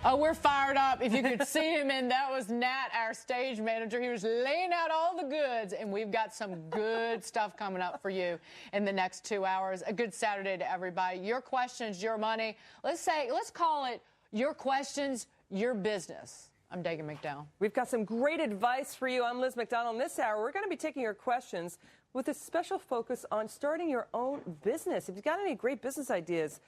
Oh, we're fired up. If you could see him, and that was Nat, our stage manager. He was laying out all the goods, and we've got some good stuff coming up for you in the next 2 hours. A good Saturday to everybody. Your questions, your money. Let's call it your questions, your business. I'm Dagan McDowell. We've got some great advice for you. I'm Liz McDonald. In this hour, we're going to be taking your questions with a special focus on starting your own business. If you've got any great business ideas,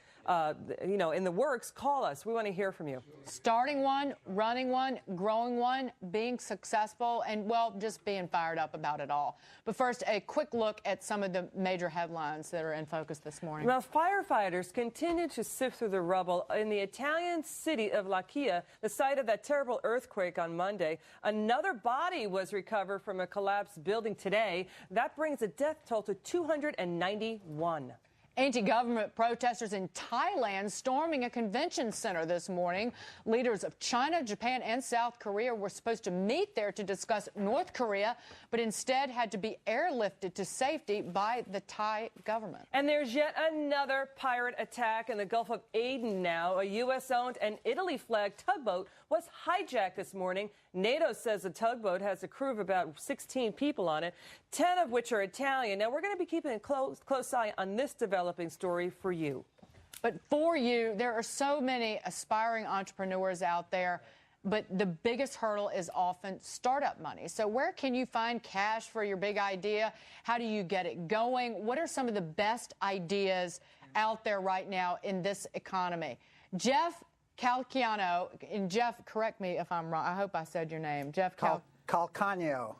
in the works, call us. We want to hear from you. Starting one, running one, growing one, being successful, and, well, just being fired up about it all. But first, a quick look at some of the major headlines that are in focus this morning. Well, firefighters continue to sift through the rubble in the Italian city of L'Aquila, the site of that terrible earthquake on Monday. Another body was recovered from a collapsed building today. That brings the death toll to 291. Anti-government protesters in Thailand storming a convention center this morning. Leaders of China, Japan, and South Korea were supposed to meet there to discuss North Korea, but instead had to be airlifted to safety by the Thai government. And there's yet another pirate attack in the Gulf of Aden now. A U.S.-owned and Italy-flagged tugboat was hijacked this morning. NATO says the tugboat has a crew of about 16 people on it, 10 of which are Italian. Now, we're going to be keeping a close eye on this developing story for you. But for you, there are so many aspiring entrepreneurs out there, but the biggest hurdle is often startup money. So where can you find cash for your big idea? How do you get it going? What are some of the best ideas out there right now in this economy? Jeff Calcagno, and Jeff, correct me if I'm wrong. I hope I said your name. Jeff Calcagno. Calcagno.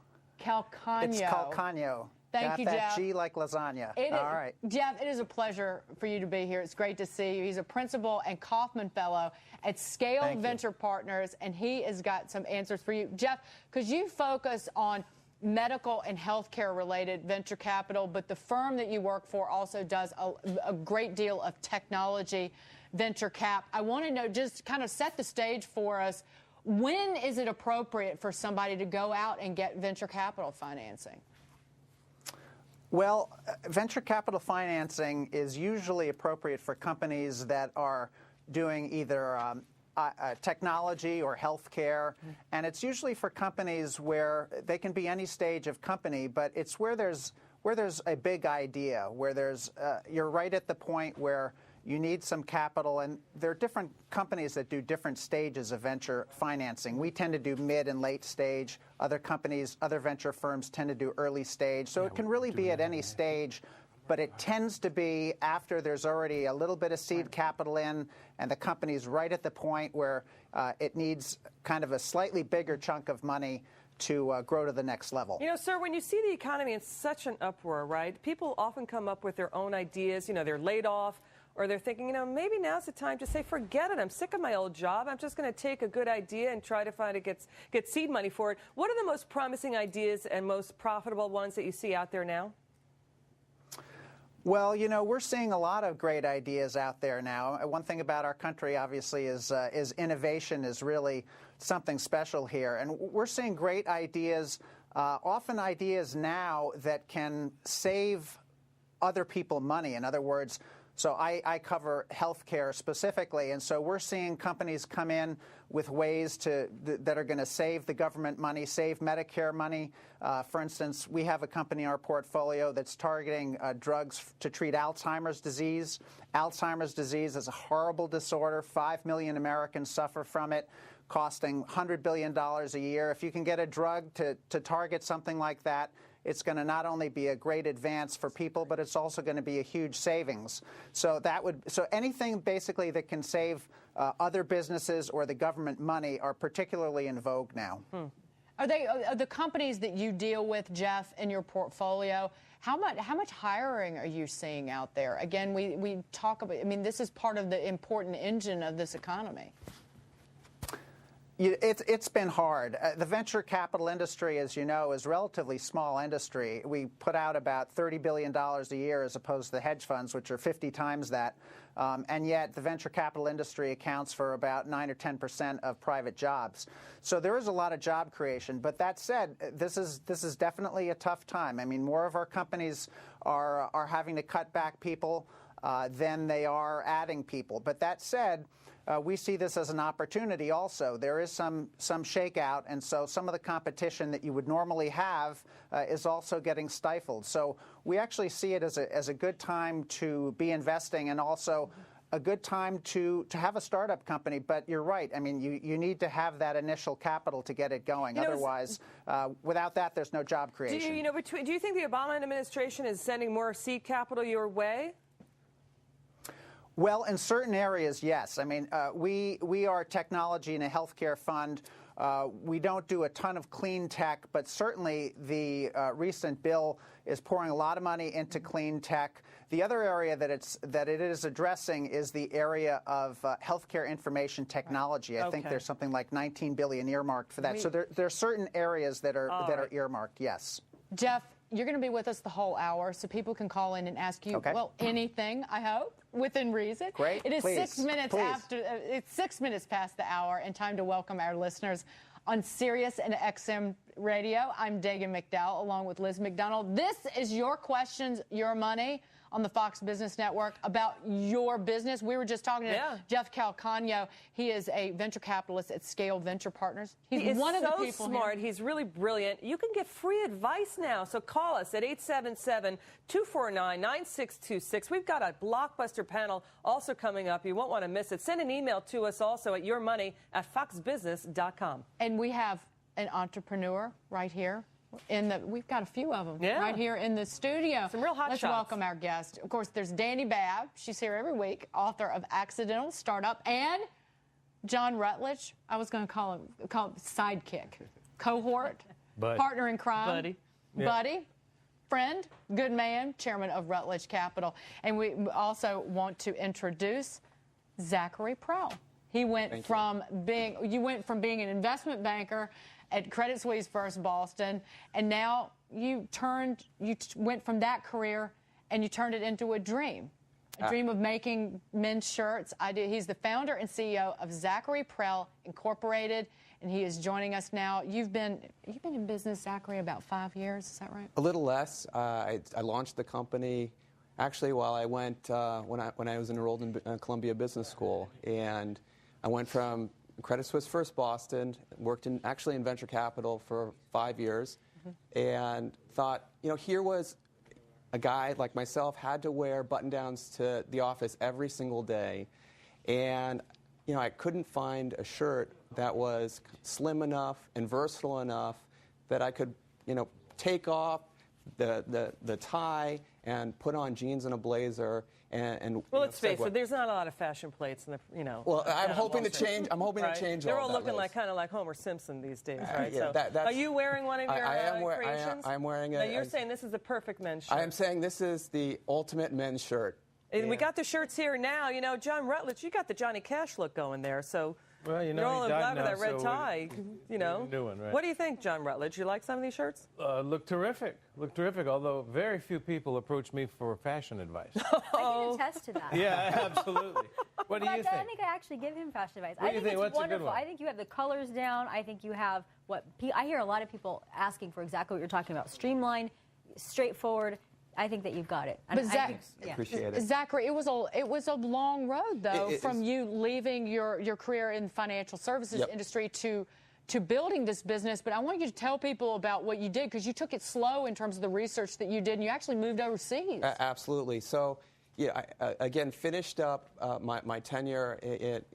It's Calcagno. Thank you, Got that Jeff. G like lasagna. All right. Jeff, it is a pleasure for you to be here. It's great to see you. He's a principal and Kaufman Fellow at Scale Venture Partners, and he has got some answers for you. Jeff, because you focus on medical and healthcare related venture capital, but the firm that you work for also does a great deal of technology venture cap. I want to know, just kind of set the stage for us. When is it appropriate for somebody to go out and get venture capital financing? Well, venture capital financing is usually appropriate for companies that are doing either technology or healthcare, and it's usually for companies where they can be any stage of company, but it's where there's a big idea, where there's you're right at the point where you need some capital, and there are different companies that do different stages of venture financing. We tend to do mid and late stage. Other companies, other venture firms tend to do early stage. So it can really be at any stage, but it tends to be after there's already a little bit of seed capital in, and the company's right at the point where it needs kind of a slightly bigger chunk of money to grow to the next level. You know, sir, when you see the economy in such an uproar, right, people often come up with their own ideas. You know, they're laid off, or they're thinking, maybe now's the time to say, forget it. I'm sick of my old job. I'm just going to take a good idea and try to find it, get seed money for it. What are the most promising ideas and most profitable ones that you see out there now? Well, we're seeing a lot of great ideas out there now. One thing about our country, obviously, is innovation is really something special here. And we're seeing great ideas, often ideas now that can save other people money. In other words, so I cover healthcare specifically, and so we're seeing companies come in with ways that are going to save the government money, save Medicare money. For instance, we have a company in our portfolio that's targeting drugs to treat Alzheimer's disease. Alzheimer's disease is a horrible disorder. 5 million Americans suffer from it, costing $100 billion a year. If you can get a drug to target something like that, it's going to not only be a great advance for people, but it's also going to be a huge savings. So anything basically that can save other businesses or the government money are particularly in vogue now. Are the companies that you deal with, Jeff, in your portfolio? How much hiring are you seeing out there? Again, we talk about. I mean, this is part of the important engine of this economy. It's been hard. The venture capital industry, as you know, is a relatively small industry. We put out about $30 billion a year as opposed to the hedge funds, which are 50 times that. And yet the venture capital industry accounts for about 9 or 10% of private jobs. So there is a lot of job creation. But that said, this is definitely a tough time. I mean, more of our companies are having to cut back people than they are adding people. But that said, we see this as an opportunity also. There is some shakeout, and so some of the competition that you would normally have is also getting stifled. So we actually see it as a good time to be investing, and also a good time to have a startup company. But you're right. I mean, you need to have that initial capital to get it going. Otherwise, without that, there's no job creation. Do you think the Obama administration is sending more seed capital your way? Well, in certain areas, yes. I mean, we are technology and a healthcare fund. We don't do a ton of clean tech, but certainly the recent bill is pouring a lot of money into clean tech. The other area that it is addressing is the area of healthcare information technology. I think there's something like $19 billion earmarked for that. So there are certain areas that are earmarked. Yes. Jeff, you're going to be with us the whole hour, so people can call in and ask you, well, anything, I hope, within reason. Great. It is please, 6 minutes please. it's 6 minutes past the hour, and time to welcome our listeners on Sirius and XM Radio. I'm Dagan McDowell, along with Liz McDonald. This is Your Questions, Your Money on the Fox Business Network about your business. We were just talking to Jeff Calcagno. He is a venture capitalist at Scale Venture Partners. He's one of the people so smart. here. He's really brilliant. You can get free advice now. So call us at 877-249-9626. We've got a blockbuster panel also coming up. You won't want to miss it. Send an email to us also at yourmoney@foxbusiness.com. And we have an entrepreneur right here. We've got a few of them right here in the studio. Some real hot Let's shots. welcome our guest. Of course, there's Dani Babb. She's here every week, author of Accidental Startup, and John Rutledge. I was going to call him sidekick, cohort, partner in crime, buddy, friend, good man, chairman of Rutledge Capital. And we also want to introduce Zachary Prell. He went from being an investment banker at Credit Suisse First Boston, and now you went from that career and you turned it into a dream of making men's shirts. He's the founder and CEO of Zachary Prell Incorporated, and he is joining us now. You've been in business, Zachary, about 5 years. Is that right? A little less. I launched the company actually while I went when I was enrolled in Columbia Business School, and I went from Credit Suisse First Boston, worked in venture capital for 5 years, and thought, here was a guy like myself had to wear button-downs to the office every single day, and I couldn't find a shirt that was slim enough and versatile enough that I could take off the tie and put on jeans and a blazer. And well, let's face it. There's not a lot of fashion plates in the Well, I'm hoping to change. I'm hoping to change. They're all looking that, kind of like Homer Simpson these days, right? Yeah, so, are you wearing one of your creations? I am wearing it. Now you're saying this is the perfect men's shirt. I am saying this is the ultimate men's shirt. And we got the shirts here now. John Rutledge, you got the Johnny Cash look going there. So well, you're all in black with that red tie. New one, right? What do you think, John Rutledge? You like some of these shirts? Look terrific. Look terrific. Although very few people approach me for fashion advice. I can attest to that. Yeah, absolutely. What do you think? I think I actually give him fashion advice. What do you think? It's What's wonderful. a good one? I think you have the colors down. I think you have I hear a lot of people asking for exactly what you're talking about. Streamlined, straightforward. I think that you've got it. But Appreciate it. Zachary, it was a long road though from you leaving your career in the financial services industry to building this business. But I want you to tell people about what you did, because you took it slow in terms of the research that you did, and you actually moved overseas. Absolutely. So, I again finished up my tenure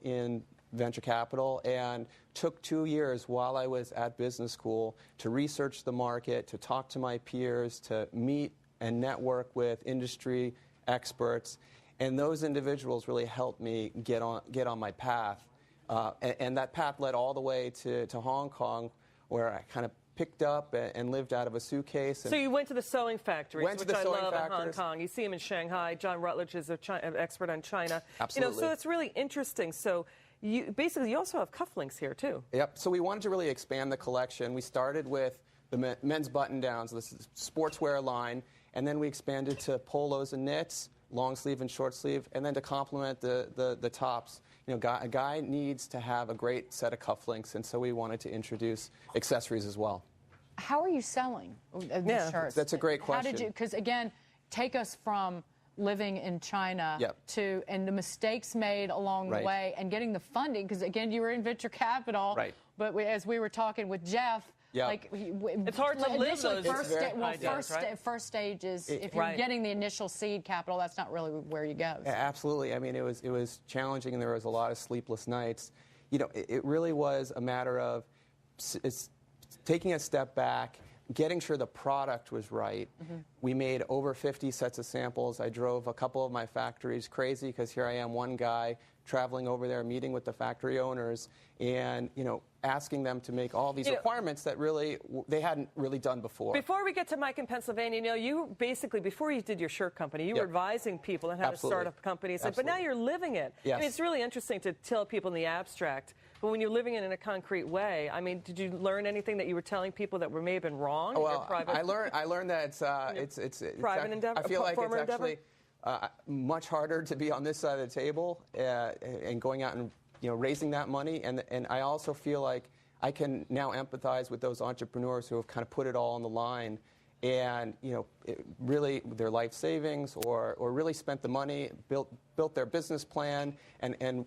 in venture capital, and took 2 years while I was at business school to research the market, to talk to my peers, to meet and network with industry experts, and those individuals really helped me get on my path, and that path led all the way to Hong Kong, where I kind of picked up and lived out of a suitcase. So you went to the sewing factories, which I love in Hong Kong. You see them in Shanghai. John Rutledge is an expert on China. Absolutely. So it's really interesting. So you also have cufflinks here too. Yep. So we wanted to really expand the collection. We started with the men's button-downs, this sportswear line, and then we expanded to polos and knits, long sleeve and short sleeve, and then to complement the tops. A guy needs to have a great set of cufflinks, and so we wanted to introduce accessories as well. How are you selling these shirts? That's a great question. How did you? Because again, take us from living in China and the mistakes made along the way and getting the funding, because again, you were in venture capital, but as we were talking with Jeff, like it's hard to live those first stages. If you're getting the initial seed capital, that's not really where you go. So. Absolutely. I mean, it was challenging, and there was a lot of sleepless nights. You know, it really was a matter of taking a step back, getting sure the product was right. We made over 50 sets of samples. I drove a couple of my factories crazy because here I am, one guy traveling over there, meeting with the factory owners, and asking them to make all these requirements that really they hadn't really done before. Before we get to Mike in Pennsylvania, you basically, before you did your shirt company, you were advising people on how to start up companies, but now you're living it. Yes. I mean, it's really interesting to tell people in the abstract, but when you're living it in a concrete way, I mean, did you learn anything that you were telling people that may have been wrong? Well, I learned that it's private endeavor. I feel like it's actually much harder to be on this side of the table and going out and raising that money, and I also feel like I can now empathize with those entrepreneurs who have kind of put it all on the line, and really their life savings or really spent the money, built their business plan, and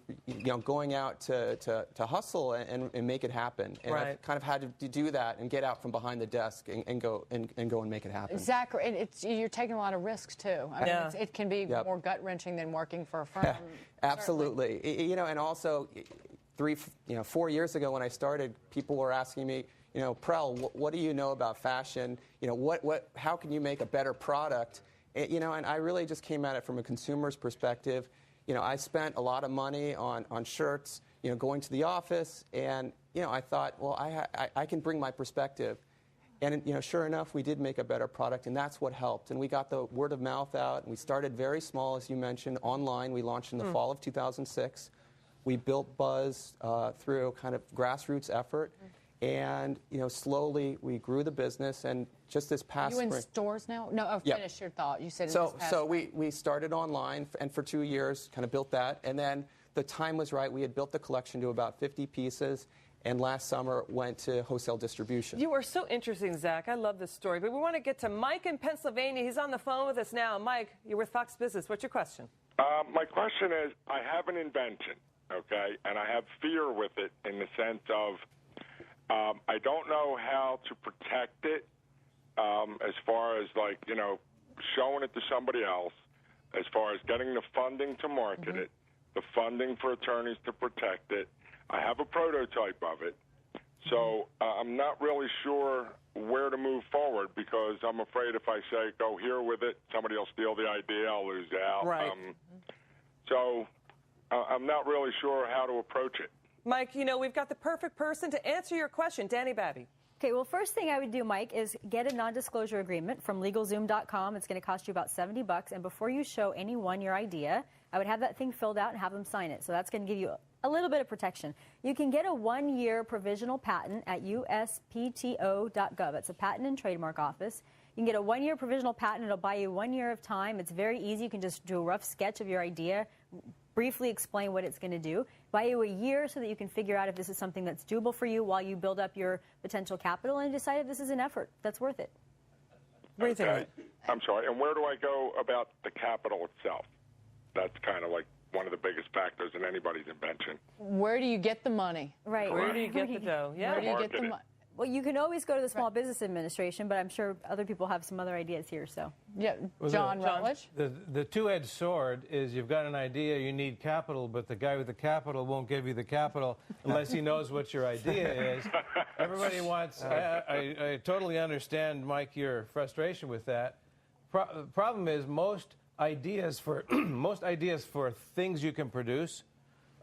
going out to hustle and make it happen. And I've kind of had to do that and get out from behind the desk and go and make it happen. Exactly, and you're taking a lot of risks too. I mean, it can be more gut wrenching than working for a firm. Absolutely, and also 4 years ago when I started, people were asking me, Prel, what do you know about fashion? How can you make a better product? And I really just came at it from a consumer's perspective. I spent a lot of money on shirts, going to the office, and I thought, well, I can bring my perspective. And sure enough, we did make a better product, and that's what helped. And we got the word of mouth out, and we started very small, as you mentioned, online. We launched in the fall of 2006. We built buzz through kind of grassroots effort. And slowly we grew the business, and just this past spring. Are you in stores now? No, finish your thought. You said we started online, and for 2 years kind of built that, and then the time was right. We had built the collection to about 50 pieces, and last summer went to wholesale distribution. You are so interesting, Zach. I love this story, but we want to get to Mike in Pennsylvania. He's on the phone with us now. Mike, you're with Fox Business. What's your question? My question is, I have an invention, okay, and I have fear with it in the sense of I don't know how to protect it as far as, showing it to somebody else, as far as getting the funding to market it, the funding for attorneys to protect it. I have a prototype of it, so I'm not really sure where to move forward because I'm afraid if I say go here with it, somebody will steal the idea, I'll lose out. Right. So I'm not really sure how to approach it. Mike, we've got the perfect person to answer your question, Dani Babb. Okay, well, first thing I would do, Mike, is get a non-disclosure agreement from LegalZoom.com. It's going to cost you about $70, and before you show anyone your idea, I would have that thing filled out and have them sign it. So that's going to give you a little bit of protection. You can get a 1-year provisional patent at uspto.gov. It's a patent and trademark office. You can get a 1-year provisional patent. It'll buy you 1 year of time. It's very easy. You can just do a rough sketch of your idea, briefly explain what it's going to do, buy you a year so that you can figure out if this is something that's doable for you while you build up your potential capital and decide if this is an effort that's worth it. What do you think? I'm sorry. And where do I go about the capital itself? That's kind of like one of the biggest factors in anybody's invention. Where do you get the money? Right. Where do you get the dough? Yeah. Where do you get the money? Well, you can always go to the Small Business Administration, but I'm sure other people have some other ideas here. So, yeah, John Rutledge. The two-edged sword is you've got an idea, you need capital, but the guy with the capital won't give you the capital unless he knows what your idea is. Everybody wants. I totally understand, Mike, your frustration with that. Problem is most ideas for things you can produce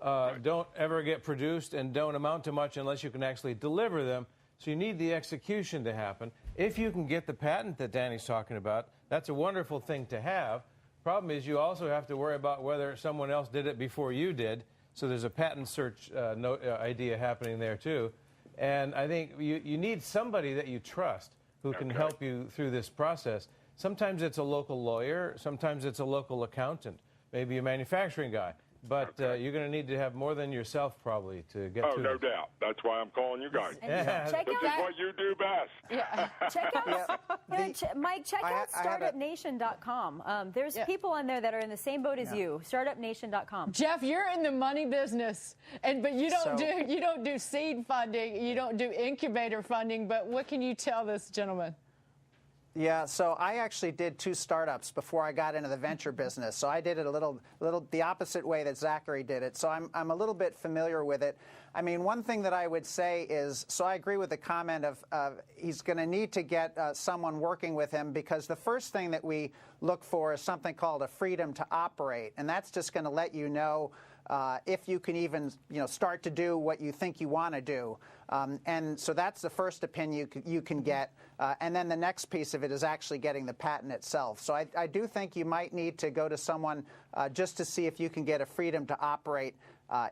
don't ever get produced and don't amount to much unless you can actually deliver them. So you need the execution to happen. If you can get the patent that Dani's talking about, that's a wonderful thing to have. Problem is you also have to worry about whether someone else did it before you did. So there's a patent search idea happening there too. And I think you need somebody that you trust who can help you through this process. Sometimes it's a local lawyer. Sometimes it's a local accountant, maybe a manufacturing guy. but you're going to need to have more than yourself probably to get Oh, to no this. doubt. That's why I'm calling you guys. Yeah. Check This is out, what you do best. Yeah. check out, Mike, check out I had a- startupnation.com. There's people on there that are in the same boat as you. Startupnation.com. Jeff, you're in the money business, but you don't do seed funding, you don't do incubator funding. But what can you tell this gentleman? Yeah, so I actually did 2 startups before I got into the venture business. So I did it a little the opposite way that Zachary did it. So I'm a little bit familiar with it. I mean, one thing that I would say is, so I agree with the comment of he's going to need to get someone working with him, because the first thing that we look for is something called a freedom to operate, and that's just going to let you know if you can even start to do what you think you want to do. And so that's the first opinion you can get. And then the next piece of it is actually getting the patent itself. So I do think you might need to go to someone just to see if you can get a freedom to operate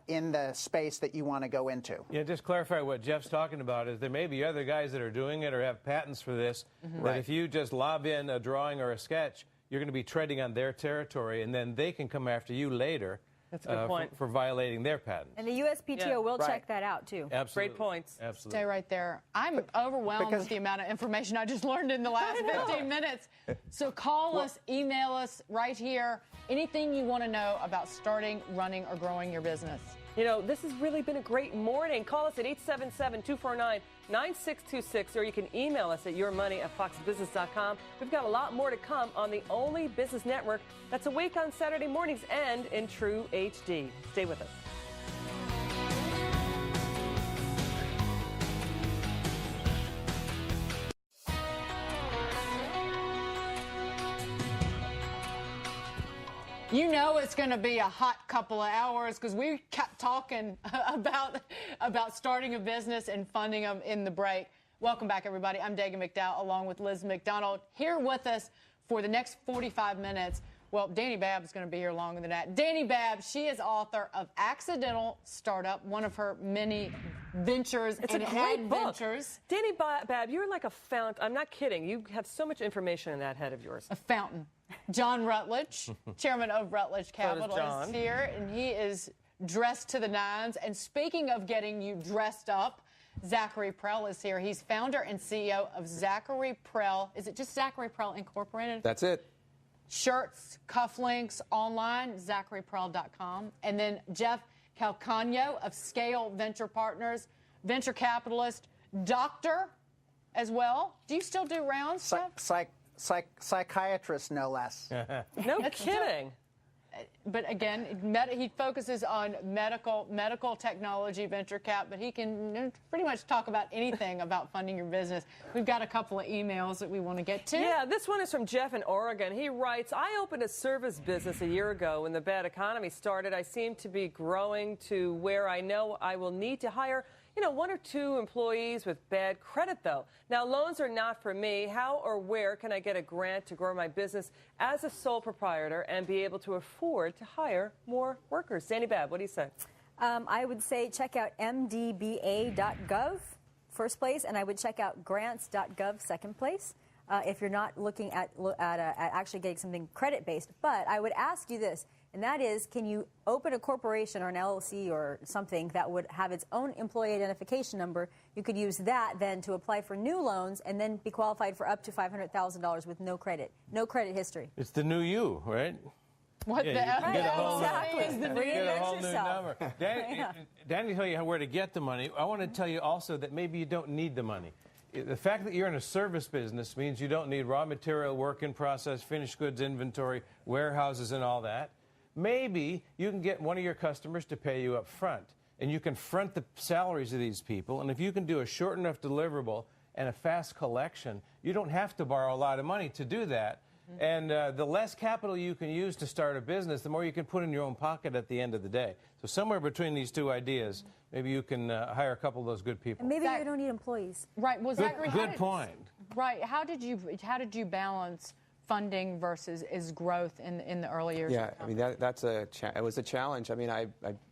in the space that you want to go into. Yeah, just clarify what Jeff's talking about is there may be other guys that are doing it or have patents for this, that if you just lob in a drawing or a sketch, you're going to be treading on their territory, and then they can come after you later. That's a good point. For violating their patent. And the USPTO will check that out, too. Absolutely. Great points. Absolutely. Stay right there. I'm overwhelmed with the amount of information I just learned in the last 15 minutes. So call us, email us right here. Anything you want to know about starting, running, or growing your business. You know, this has really been a great morning. Call us at 877-249-9626, or you can email us at yourmoney@foxbusiness.com. We've got a lot more to come on the only business network that's awake on Saturday mornings and in true HD. Stay with us. You know it's going to be a hot couple of hours because we kept talking about starting a business and funding them in the break. Welcome back, everybody. I'm Dagan McDowell along with Liz McDonald here with us for the next 45 minutes. Well, Dani Babb is going to be here longer than that. Dani Babb, she is author of Accidental Startup, one of her many ventures It's and a great adventures. book. Dani Babb, you're like a fountain. I'm not kidding. You have so much information in that head of yours. A fountain. John Rutledge, chairman of Rutledge Capital, John. is here, and he is dressed to the nines. And speaking of getting you dressed up, Zachary Prell is here. He's founder and CEO of Zachary Prell. Is it just Zachary Prell Incorporated? That's it. Shirts, cufflinks, online, zacharyprell.com. And then Jeff Calcagno of Scale Venture Partners, venture capitalist, doctor as well. Do you still do rounds, Jeff? Psychiatrist, no less. No kidding. But again, he focuses on medical technology, venture cap, but he can pretty much talk about anything about funding your business. We've got a couple of emails that we want to get to. Yeah, this one is from Jeff in Oregon. He writes, I opened a service business a year ago when the bad economy started. I seem to be growing to where I know I will need to hire 1 or 2 employees with bad credit, though. Now, loans are not for me. How or where can I get a grant to grow my business as a sole proprietor and be able to afford to hire more workers? Dani Babb, what do you say? I would say check out mdba.gov, first place, and I would check out grants.gov, second place, if you're not looking at actually getting something credit-based. But I would ask you this, and that is, can you open a corporation or an LLC or something that would have its own employee identification number? You could use that then to apply for new loans and then be qualified for up to $500,000 with no credit history. It's the new you, right? What the Yeah, F? you get a whole Exactly. is the You new get a whole new yourself. number. Danny tell you where to get the money. I want to tell you also that maybe you don't need the money. The fact that you're in a service business means you don't need raw material, work in process, finished goods inventory, warehouses, and all that. Maybe you can get one of your customers to pay you up front, and you can front the salaries of these people. And if you can do a short enough deliverable and a fast collection, you don't have to borrow a lot of money to do that. And the less capital you can use to start a business, the more you can put in your own pocket at the end of the day. So somewhere between these two ideas, maybe you can hire a couple of those good people. And maybe you don't need employees. Right. Well, Zachary, Good point. Right. How did you balance funding versus growth in the early years? Yeah, I mean it was a challenge. I mean, I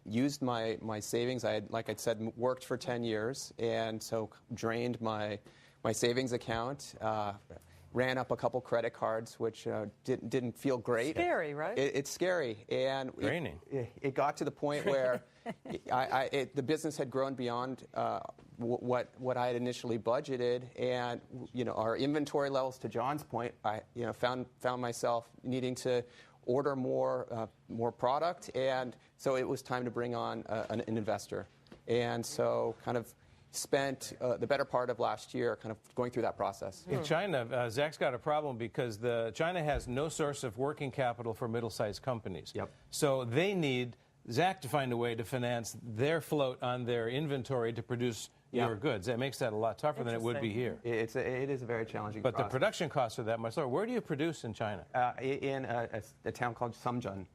used my savings. I had, like I said, worked for 10 years, and so drained my savings account. ran up a couple credit cards, which didn't feel great. Scary, right? It's scary, and Draining. it got to the point where the business had grown beyond what I had initially budgeted, and our inventory levels. To John's point, I found myself needing to order more product, and so it was time to bring on an investor, and so kind of spent the better part of last year kind of going through that process. In China, Zach's got a problem because China has no source of working capital for middle-sized companies. Yep. So they need Zach to find a way to finance their float on their inventory to produce your goods. That makes that a lot tougher than it would be here. It is a very challenging But process. the production costs are that much lower. Where do you produce in China? In a town called Sumjun.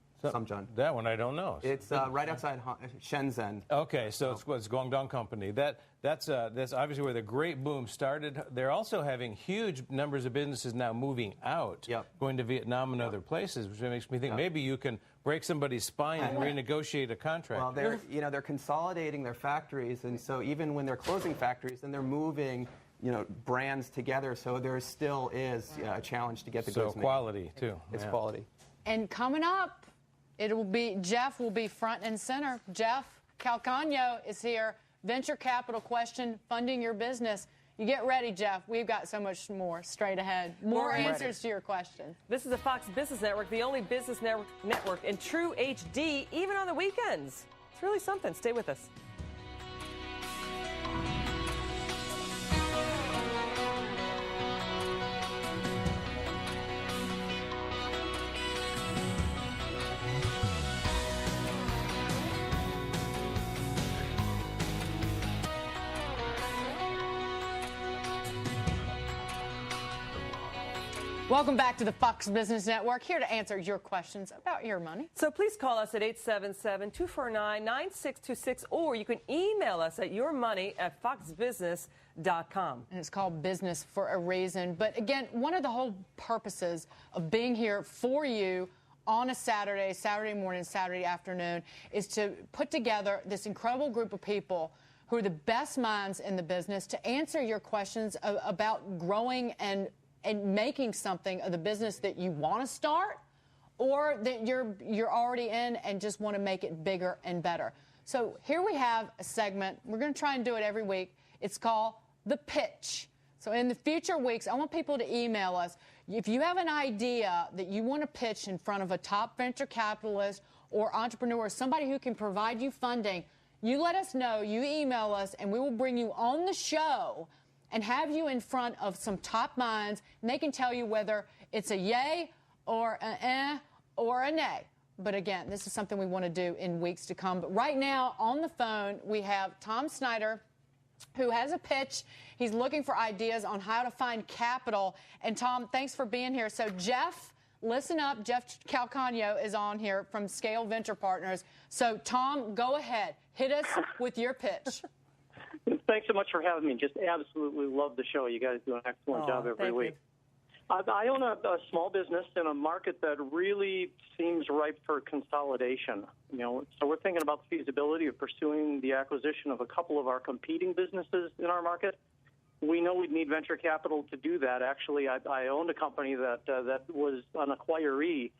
That one I don't know. It's right outside Shenzhen. Okay, so it's Guangdong Company. That's obviously where the great boom started. They're also having huge numbers of businesses now moving out, going to Vietnam and other places, which makes me think maybe you can break somebody's spine and renegotiate a contract. Well, they're consolidating their factories, and so even when they're closing factories, then they're moving brands together. So there still is a challenge to get the goods made. So quality too. It's quality. And coming up, Jeff will be front and center. Jeff Calcagno is here. Venture capital question, funding your business. You get ready, Jeff. We've got so much more straight ahead. More answers to your questions. This is the Fox Business Network, the only business network in true HD, even on the weekends. It's really something. Stay with us. Welcome back to the Fox Business Network, here to answer your questions about your money. So please call us at 877-249-9626, or you can email us at yourmoney@foxbusiness.com. And it's called business for a reason. But again, one of the whole purposes of being here for you on a Saturday morning, Saturday afternoon, is to put together this incredible group of people who are the best minds in the business to answer your questions about growing and making something of the business that you want to start, or that you're already in and just want to make it bigger and better. So here we have a segment. We're going to try and do it every week. It's called The Pitch. So in the future weeks, I want people to email us. If you have an idea that you want to pitch in front of a top venture capitalist or entrepreneur, somebody who can provide you funding, you let us know, you email us, and we will bring you on the show and have you in front of some top minds, and they can tell you whether it's a yay or an or a nay. But again, this is something we want to do in weeks to come. But right now, on the phone, we have Tom Snyder, who has a pitch. He's looking for ideas on how to find capital. And Tom, thanks for being here. So Jeff, listen up. Jeff Calcagno is on here from Scale Venture Partners. So Tom, go ahead. Hit us with your pitch. Thanks so much for having me. Just absolutely love the show. You guys do an excellent job every week. I own a small business in a market that really seems ripe for consolidation. So we're thinking about the feasibility of pursuing the acquisition of a couple of our competing businesses in our market. We know we'd need venture capital to do that. Actually, I owned a company that was an acquiree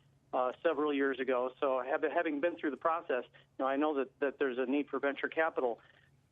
several years ago. So having been through the process, I know that there's a need for venture capital.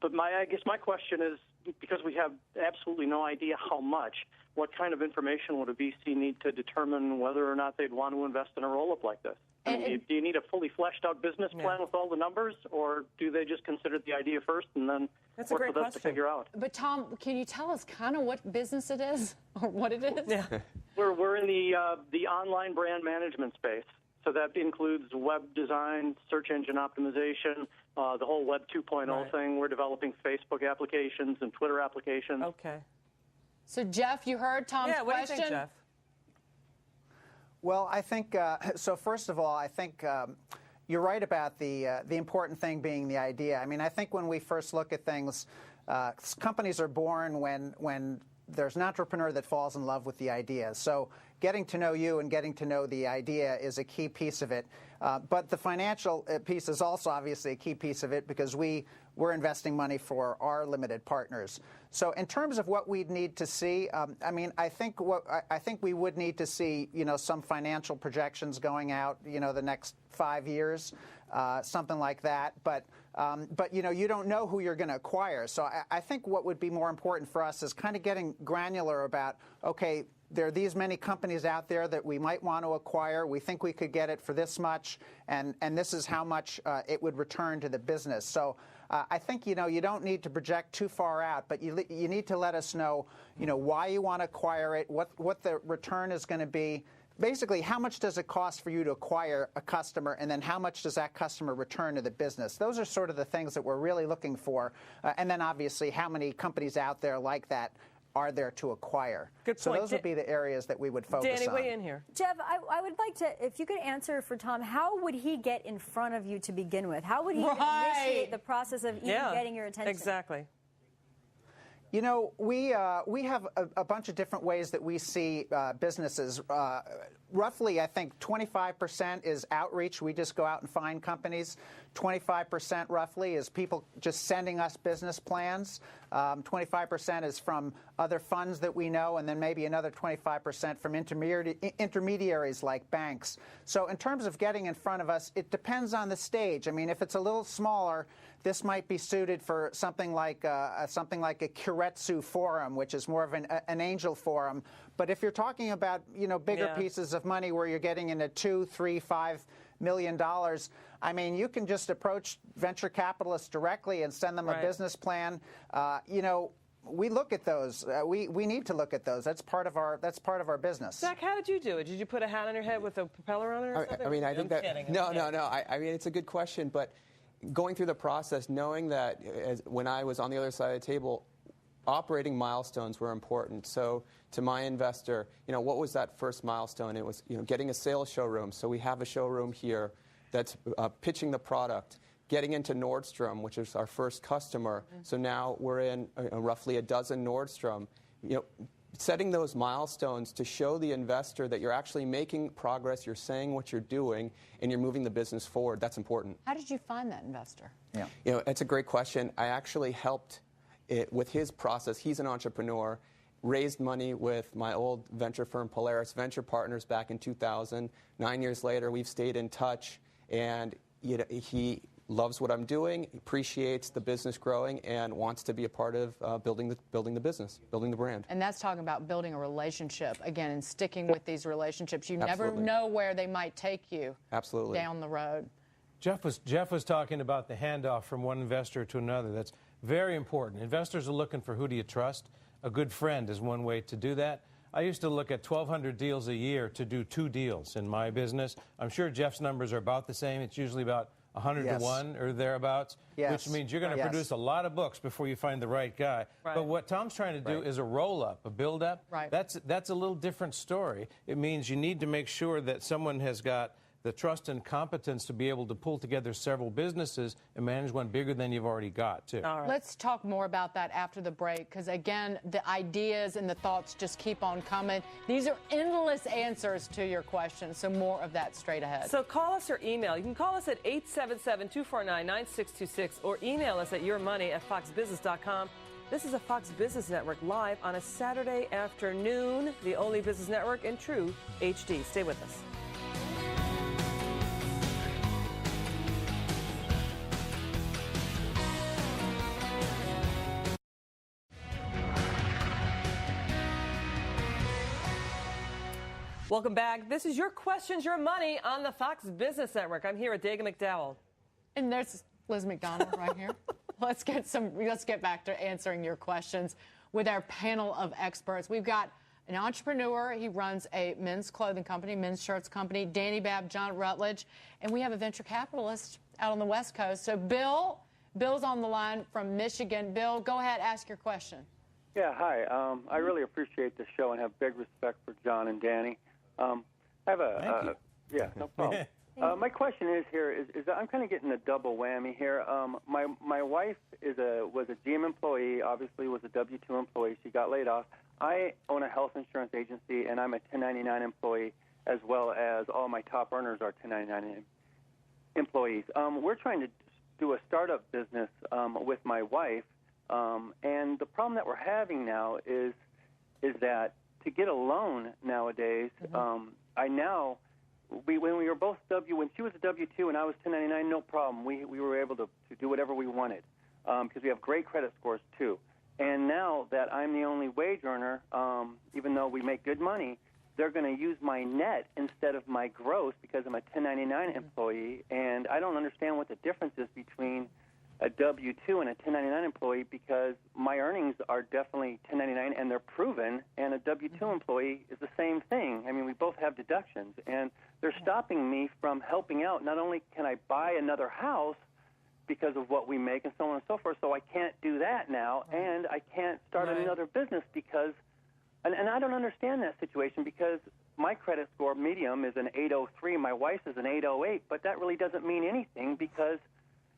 But I guess my question is, because we have absolutely no idea how much, what kind of information would a VC need to determine whether or not they'd want to invest in a roll-up like this? Do you need a fully fleshed-out business plan with all the numbers, or do they just consider the idea first and then work with us to figure out? But Tom, can you tell us kind of what business it is or what it is? Yeah. We're in the online brand management space. So that includes web design, search engine optimization, the whole Web 2.0 thing. We're developing Facebook applications and Twitter applications. Okay. So, Jeff, you heard Tom's question? Yeah, what do you think, Jeff? Well, I think, so first of all, I think you're right about the important thing being the idea. I mean, I think when we first look at things, companies are born when there's an entrepreneur that falls in love with the idea. So getting to know you and getting to know the idea is a key piece of it. But the financial piece is also obviously a key piece of it because we're investing money for our limited partners. So in terms of what we'd need to see, I mean, I think we would need to see, some financial projections going out, the next 5 years, something like that. But you don't know who you're going to acquire. So I think what would be more important for us is kind of getting granular about, okay, there are these many companies out there that we might want to acquire. We think we could get it for this much, and this is how much it would return to the business. So I think, you don't need to project too far out, but you need to let us know, why you want to acquire it, what the return is going to be. Basically, how much does it cost for you to acquire a customer, and then how much does that customer return to the business? Those are sort of the things that we're really looking for. And then, obviously, how many companies out there like that are there to acquire? Good point. So those would be the areas that we would focus Dani, on. weigh in here. Jeff, I would like to, if you could answer for Tom, how would he get in front of you to begin with? How would he initiate the process of even getting your attention? Exactly. We have a bunch of different ways that we see businesses. Roughly, I think 25% is outreach. We just go out and find companies. 25% roughly is people just sending us business plans. 25% is from other funds that we know, and then maybe another 25% from intermediaries like banks. So in terms of getting in front of us, it depends on the stage. I mean, if it's a little smaller, this might be suited for something like a Keiretsu forum, which is more of an angel forum. But if you're talking about bigger pieces of money where you're getting into $2, $3, $5 million, I mean, you can just approach venture capitalists directly and send them a business plan. We look at those. We need to look at those. That's part of our business. Zach, how did you do it? Did you put a hat on your head with a propeller on it or something? I mean, I think no. I mean, it's a good question, but going through the process, knowing that when I was on the other side of the table, operating milestones were important. So to my investor, what was that first milestone? It was getting a sales showroom. So we have a showroom here that's pitching the product. Getting into Nordstrom, which is our first customer. So now we're in roughly a dozen Nordstrom. Setting those milestones to show the investor that you're actually making progress, you're saying what you're doing, and you're moving the business forward. That's important. How did you find that investor? Yeah. It's a great question. I actually helped with his process. He's an entrepreneur. Raised money with my old venture firm, Polaris Venture Partners, back in 2000. 9 years later, we've stayed in touch, and he loves what I'm doing, appreciates the business growing, and wants to be a part of building the business, building the brand. And that's talking about building a relationship, again, and sticking with these relationships. You Absolutely. never know where they might take you Absolutely. down the road. Jeff was talking about the handoff from one investor to another. That's very important. Investors are looking for who do you trust. A good friend is one way to do that. I used to look at 1,200 deals a year to do 2 deals in my business. I'm sure Jeff's numbers are about the same. It's usually about 100 to 1 or thereabouts, which means you're going to produce a lot of books before you find the right guy. But what Tom's trying to do is a roll-up, a build-up. That's a little different story. It means you need to make sure that someone has got the trust and competence to be able to pull together several businesses and manage one bigger than you've already got, too. All right. Let's talk more about that after the break, because, again, the ideas and the thoughts just keep on coming. These are endless answers to your questions, so more of that straight ahead. So call us or email. You can call us at 877-249-9626 or email us at yourmoney@foxbusiness.com. This is a Fox Business Network live on a Saturday afternoon, the only business network in true HD. Stay with us. Welcome back. This is Your Questions, Your Money on the Fox Business Network. I'm here with Dagan McDowell. And there's Liz McDonald right here. Let's get back to answering your questions with our panel of experts. We've got an entrepreneur. He runs a men's clothing company, men's shirts company, Dani Babb, John Rutledge, and we have a venture capitalist out on the West Coast. So Bill's on the line from Michigan. Bill, go ahead, ask your question. Yeah, hi. I really appreciate the show and have big respect for John and Dani. I have a yeah, no problem. My question is that I'm kind of getting a double whammy here. My wife was a GM employee, obviously was a W-2 employee. She got laid off. I own a health insurance agency, and I'm a 1099 employee, as well as all my top earners are 1099 employees. We're trying to do a startup business with my wife, and the problem that we're having now is that to get a loan nowadays, when we were both when she was a W-2 and I was 1099, no problem. We were able to do whatever we wanted because we have great credit scores too. And now that I'm the only wage earner, even though we make good money, they're going to use my net instead of my gross because I'm a 1099 employee, and I don't understand what the difference is between a W-2 and a 1099 employee because my earnings are definitely 1099 and they're proven, and a W-2 employee is the same thing. I mean, we both have deductions, and they're stopping me from helping out. Not only can I buy another house because of what we make and so on and so forth, so I can't do that now, and I can't start another business because, and I don't understand that situation because my credit score medium is an 803, my wife's is an 808, but that really doesn't mean anything because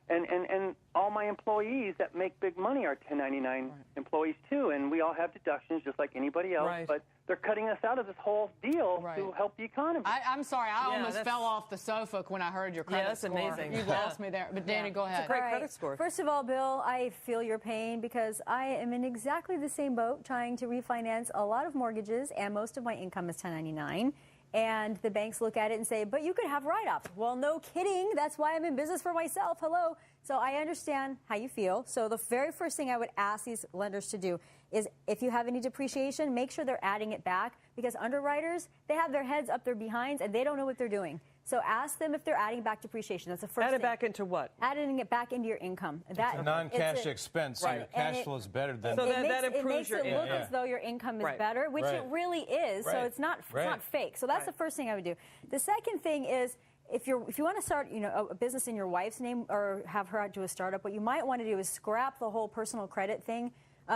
and all my employees that make big money are 1099 employees too, and we all have deductions just like anybody else, but they're cutting us out of this whole deal to help the economy. I'm sorry, I almost fell off the sofa when I heard your credit score. Yeah, that's amazing. You lost me there. But Dani, go ahead. It's a great credit score. First of all, Bill, I feel your pain because I am in exactly the same boat trying to refinance a lot of mortgages, and most of my income is 1099. And the banks look at it and say, but you could have write-offs. Well, no kidding. That's why I'm in business for myself. Hello. So I understand how you feel. So the very first thing I would ask these lenders to do is if you have any depreciation, make sure they're adding it back because underwriters, they have their heads up their behinds and they don't know what they're doing. So ask them if they're adding back depreciation. That's the first thing. Add it back into what? Adding it back into your income. That's a non-cash expense, so your cash flow is better than that. It makes it look as though your income is better, which it really is. So it's not fake. So that's the first thing I would do. The second thing is if you want to start a business in your wife's name or have her do a startup, what you might want to do is scrap the whole personal credit thing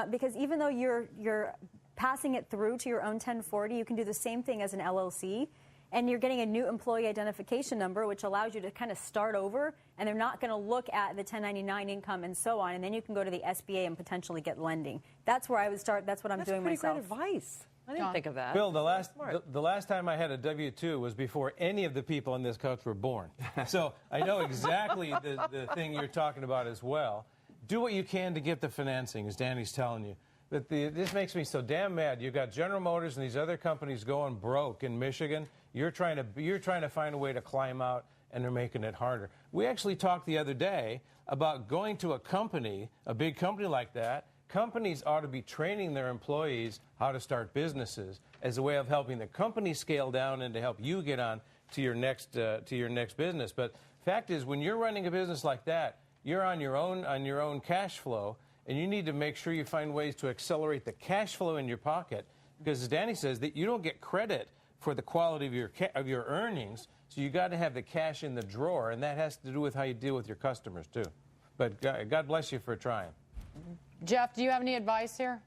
because even though you're passing it through to your own 1040, you can do the same thing as an LLC. And you're getting a new employee identification number, which allows you to kind of start over, and they're not going to look at the 1099 income and so on, and then you can go to the SBA and potentially get lending. That's where I would start. That's what I'm doing myself. That's pretty great advice. I didn't think of that. Bill, the last time I had a W-2 was before any of the people on this couch were born. So I know exactly the thing you're talking about as well. Do what you can to get the financing, as Dani's telling you. This makes me so damn mad. You've got General Motors and these other companies going broke in Michigan. You're trying to find a way to climb out, and they're making it harder. We actually talked the other day about going to a company, a big company like that. Companies ought to be training their employees how to start businesses as a way of helping the company scale down and to help you get on to your next business. But fact is, when you're running a business like that, you're on your own cash flow. And you need to make sure you find ways to accelerate the cash flow in your pocket, because as Dani says, that you don't get credit for the quality of your earnings. So you got to have the cash in the drawer, and that has to do with how you deal with your customers too. But God bless you for trying. Jeff, do you have any advice here?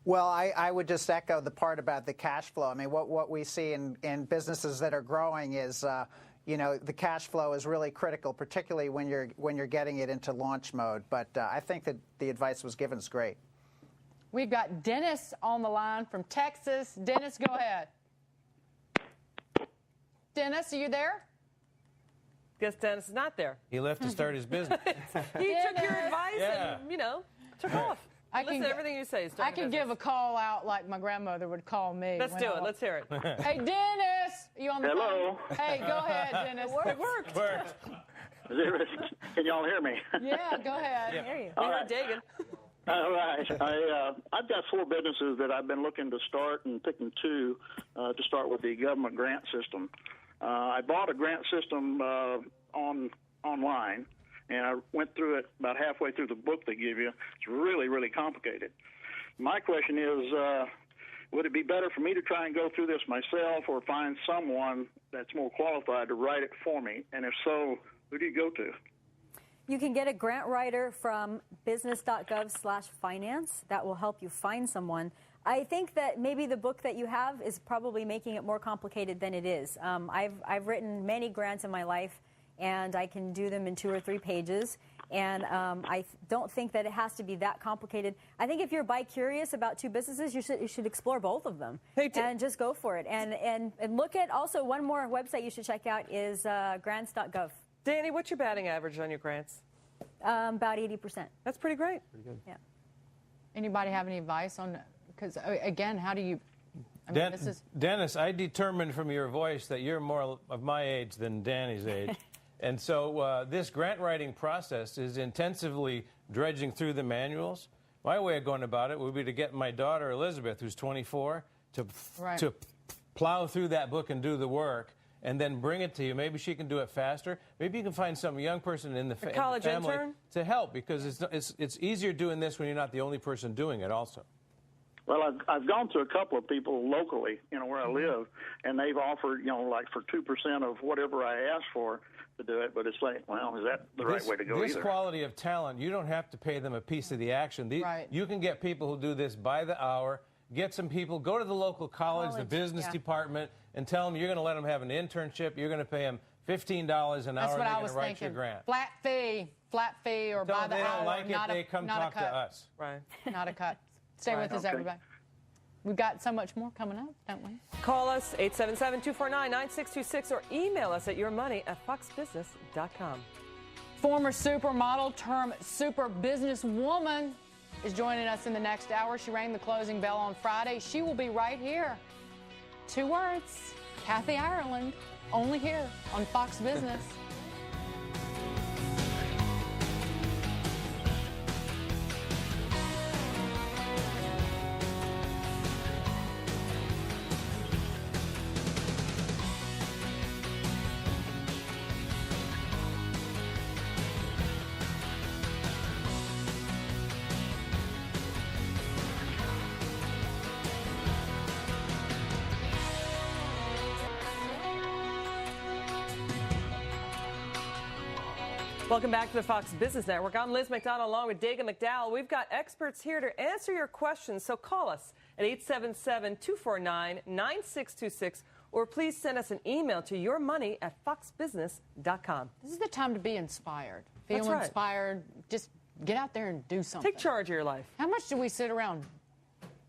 Well, I would just echo the part about the cash flow. I mean, what we see in businesses that are growing is. The cash flow is really critical, particularly when you're getting it into launch mode. But I think that the advice was given is great. We've got Dennis on the line from Texas. Dennis, go ahead. Dennis, are you there? Guess Dennis is not there. He left to start his business. He took your advice and, took off. Listen to everything you say. I can give a call out like my grandmother would call me. Let's do it. Let's hear it. Hey, Dennis, are you on the phone? Hey, go ahead, Dennis. It worked. Can y'all hear me? Yeah, go ahead. I hear you. We heard Dagan. All right. I've got 4 businesses that I've been looking to start and picking 2 to start with the government grant system. I bought a grant system online. And I went through it about halfway through the book they give you. It's really, really complicated. My question is, would it be better for me to try and go through this myself or find someone that's more qualified to write it for me? And if so, who do you go to? You can get a grant writer from business.gov/finance. That will help you find someone. I think that maybe the book that you have is probably making it more complicated than it is. I've written many grants in my life, and I can do them in 2 or 3 pages. And I don't think that it has to be that complicated. I think if you're bi-curious about two businesses, you should explore both of them and just go for it. And look at also one more website you should check out is grants.gov. Dani, what's your batting average on your grants? About 80%. That's pretty great. Pretty good. Yeah. Anybody have any advice on? Because again, how do you? I mean, this is Dennis, I determined from your voice that you're more of my age than Dani's age. And so this grant writing process is intensively dredging through the manuals. My way of going about it would be to get my daughter, Elizabeth, who's 24, to plow through that book and do the work, and then bring it to you. Maybe she can do it faster. Maybe you can find some young person in the college family intern? to help, because it's easier doing this when you're not the only person doing it also. Well, I've gone to a couple of people locally, where I live, and they've offered, like for 2% of whatever I asked for to do it. But it's like, well, is that the right way to go? This quality of talent, you don't have to pay them a piece of the action. You can get people who do this by the hour. Get some people, go to the local college, the business department, and tell them you're going to let them have an internship. You're going to pay them $15 an hour. That's what and I they're was going to write thinking. your grant. Flat fee, or by the they hour. don't like not it, a, they come not talk a cut. to us. Right. Not a cut. Stay with us, everybody. We've got so much more coming up, don't we? Call us 877-249-9626 or email us at yourmoney@foxbusiness.com. Former supermodel turned super businesswoman is joining us in the next hour. She rang the closing bell on Friday. She will be right here. 2 words, Kathy Ireland, only here on Fox Business. Welcome back to the Fox Business Network. I'm Liz McDonald along with Dagan McDowell. We've got experts here to answer your questions, so call us at 877-249-9626 or please send us an email to yourmoney@foxbusiness.com. This is the time to be inspired. Feel That's right. inspired. Just get out there and do something. Take charge of your life. How much do we sit around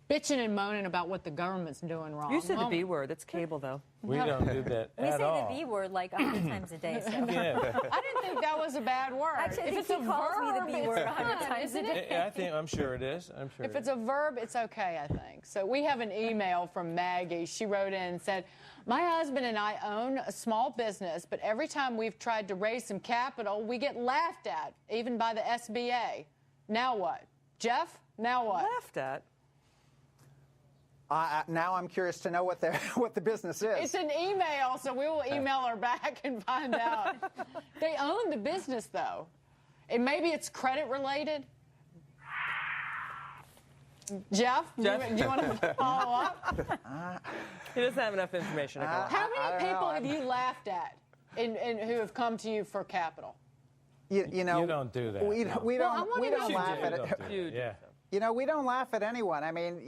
bitching and moaning about what the government's doing wrong? You said the B word. That's cable, though. We don't do that We at say all. the B word like 100 times a day. So. Yeah. I didn't think that was a bad word. Actually, I if think it's he a calls verb, me the B word it's 100 fine, times a isn't day. it? I'm sure it is. I'm sure If it's a verb, it's okay, I think. So we have an email from Maggie. She wrote in and said, my husband and I own a small business, but every time we've tried to raise some capital, we get laughed at, even by the SBA. Now what? Jeff, now what? Laughed at? Now I'm curious to know what the business is. It's an email, so we will email her back and find out. They own the business, though. And maybe it's credit related. Jeff? Do you want to follow up? He doesn't have enough information to go on. How many people have you laughed at and who have come to you for capital? You don't do that. We don't laugh at it. Yeah. We don't laugh at anyone. I mean,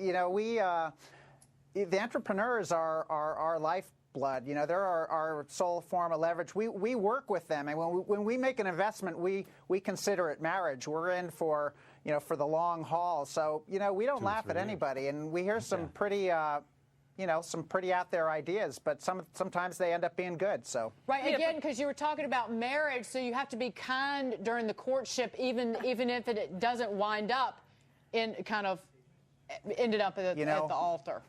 the entrepreneurs are our lifeblood. They're our sole form of leverage. We work with them, and when we make an investment, we consider it marriage. We're in for the long haul. So we don't laugh at anybody, and we hear some pretty some pretty out there ideas, but sometimes they end up being good. So right, again, because you were talking about marriage, so you have to be kind during the courtship, even if it doesn't wind up in kind of ended up at the altar.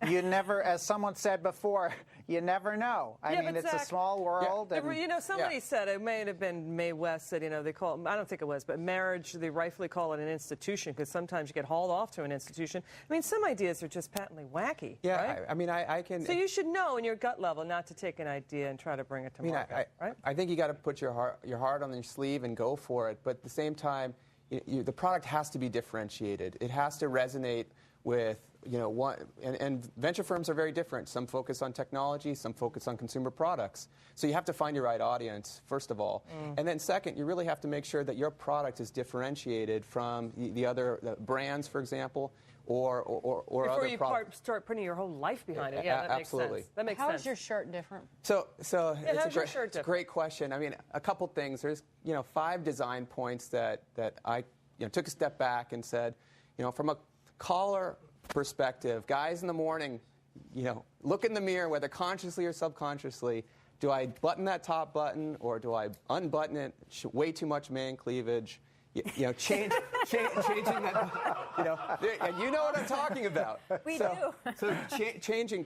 You never, as someone said before, you never know. I mean, it's Zach, a small world. And, somebody said, it may have been Mae West said, they call it, I don't think it was, but marriage, they rightfully call it an institution because sometimes you get hauled off to an institution. I mean, some ideas are just patently wacky. Yeah, right? I mean, I can. So you should know in your gut level not to take an idea and try to bring it to market, right? I think you got to put your heart on your sleeve and go for it. But at the same time, the product has to be differentiated. It has to resonate with and venture firms are very different. Some focus on technology, some focus on consumer products. So you have to find your right audience, first of all. And then second, you really have to make sure that your product is differentiated from the other brands, for example, or Before other you products. start putting your whole life behind it. Yeah, that absolutely. makes sense. That makes How sense. is your shirt different? So it's a great question. I mean, a couple things. There's 5 design points that I took a step back and said, from a caller perspective, guys in the morning, look in the mirror, whether consciously or subconsciously. Do I button that top button or do I unbutton it? Way too much man cleavage. Changing that. And you know what I'm talking about. We do. So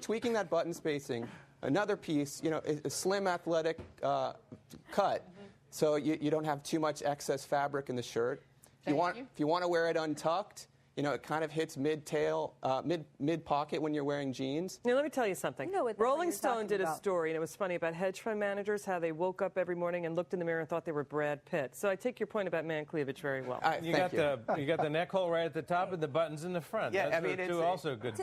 tweaking that button spacing. Another piece, a slim athletic cut, so you don't have too much excess fabric in the shirt. If you want to wear it untucked, it kind of hits mid-tail, mid-pocket when you're wearing jeans. Now, let me tell you something. You know what Rolling Stone did a about. story, and it was funny, about hedge fund managers, how they woke up every morning and looked in the mirror and thought they were Brad Pitt. So I take your point about man cleavage very well. You got the neck hole right at the top and the buttons in the front. Yeah, That's I mean, two it's also good.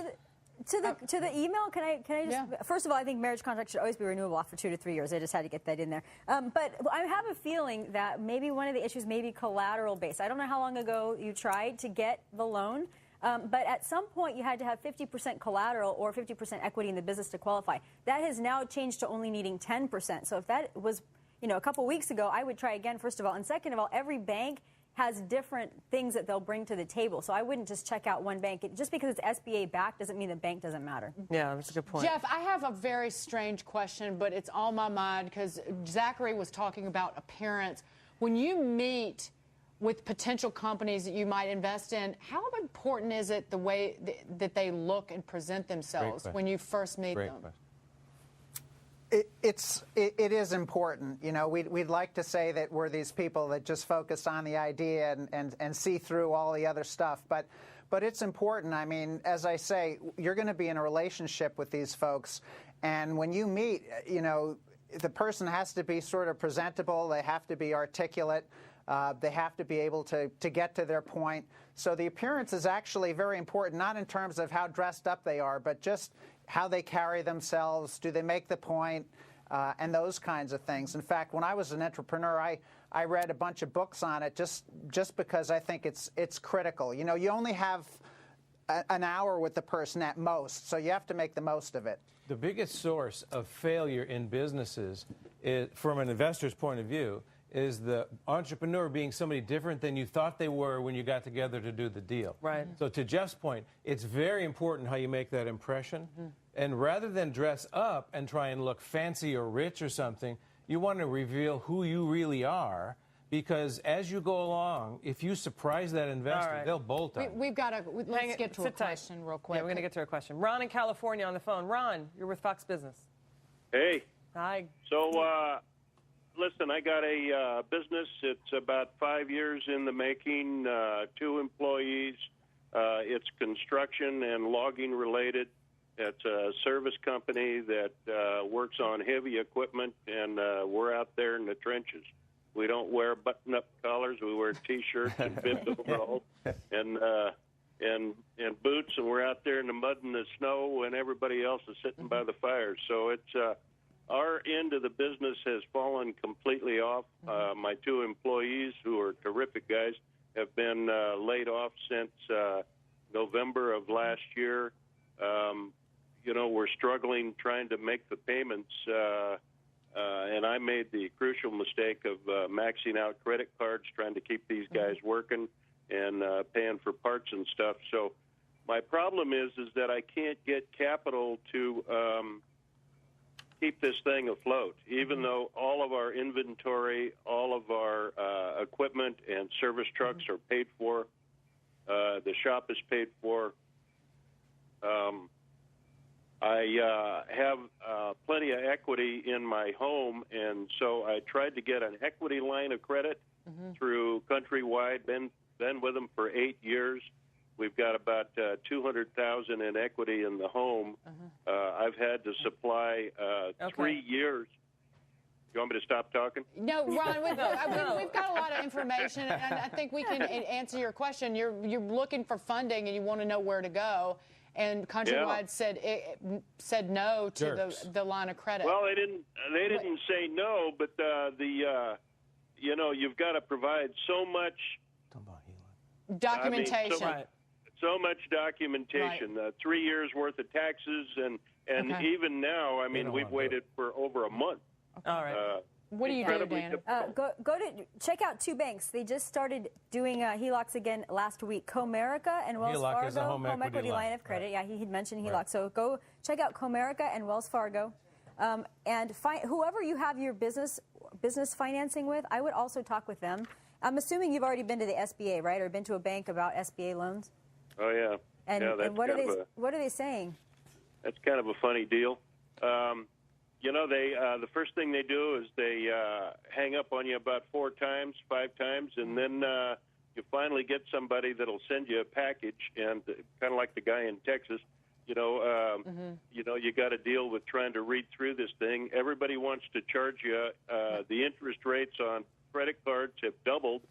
To the email, can I just first of all, I think marriage contracts should always be renewable after 2 to 3 years. I just had to get that in there. But I have a feeling that maybe one of the issues may be collateral based. I don't know how long ago you tried to get the loan. But at some point, you had to have 50% collateral or 50% equity in the business to qualify. That has now changed to only needing 10%. So if that was, a couple weeks ago, I would try again, first of all. And second of all, every bank has different things that they'll bring to the table. So I wouldn't just check out one bank. Just because it's SBA backed doesn't mean the bank doesn't matter. Yeah, that's a good point. Jeff, I have a very strange question, but it's on my mind because Zachary was talking about appearance. When you meet with potential companies that you might invest in, how important is it the way that they look and present themselves when you first meet them? It is important. We'd like to say that we're these people that just focus on the idea and see through all the other stuff, but it's important. I mean, as I say, you're going to be in a relationship with these folks, and when you meet, the person has to be sort of presentable. They have to be articulate. They have to be able to get to their point. So the appearance is actually very important, not in terms of how dressed up they are, but just how they carry themselves. Do they make the point? And those kinds of things. In fact, when I was an entrepreneur, I read a bunch of books on it just because I think it's critical. You only have an hour with the person at most, so you have to make the most of it. The biggest source of failure in businesses, from an investor's point of view, is the entrepreneur being somebody different than you thought they were when you got together to do the deal. Right. So to Jeff's point, it's very important how you make that impression. And rather than dress up and try and look fancy or rich or something, you want to reveal who you really are. Because as you go along, if you surprise that investor, they'll bolt on. We've got to let's get to a question real quick. Yeah, we're going to get to a question. Ron in California on the phone. Ron, you're with Fox Business. Hey. Hi. So, listen, I got a business. It's about 5 years in the making, 2 employees. It's construction and logging related. It's a service company that works on heavy equipment, and we're out there in the trenches. We don't wear button-up collars. We wear T-shirts and bib overalls and boots, and we're out there in the mud and the snow when everybody else is sitting by the fire. So it's our end of the business has fallen completely off. My 2 employees, who are terrific guys, have been laid off since November of last year. We're struggling trying to make the payments. And I made the crucial mistake of maxing out credit cards, trying to keep these guys working and paying for parts and stuff. So my problem is that I can't get capital to keep this thing afloat, even though all of our inventory, all of our equipment and service trucks are paid for. The shop is paid for. I have plenty of equity in my home, and so I tried to get an equity line of credit through Countrywide. Been with them for 8 years. We've got about $200,000 in equity in the home. I've had to supply 3 years. You want me to stop talking? No, Ron, we've got a lot of information, and I think we can answer your question. You're looking for funding, and you want to know where to go. and Countrywide said no to the line of credit. Well, they didn't say no, but you've got to provide so much documentation. So much documentation. 3 years worth of taxes, and even now, we've waited for over a month. All right. What do you do, Dan? Go to check out two banks. They just started doing HELOCs again last week. Comerica and Wells HELOC Fargo. is a home equity line of credit. Yeah, he had mentioned HELOC. So go check out Comerica and Wells Fargo, and whoever you have your business financing with. I would also talk with them. I'm assuming you've already been to the SBA, right, or been to a bank about SBA loans. Oh yeah. And what are they saying? That's kind of a funny deal. The first thing they do is they hang up on you about 4 times, 5 times, and then you finally get somebody that'll send you a package, and kind of like the guy in Texas, you got to deal with trying to read through this thing. Everybody wants to charge you. The interest rates on credit cards have doubled.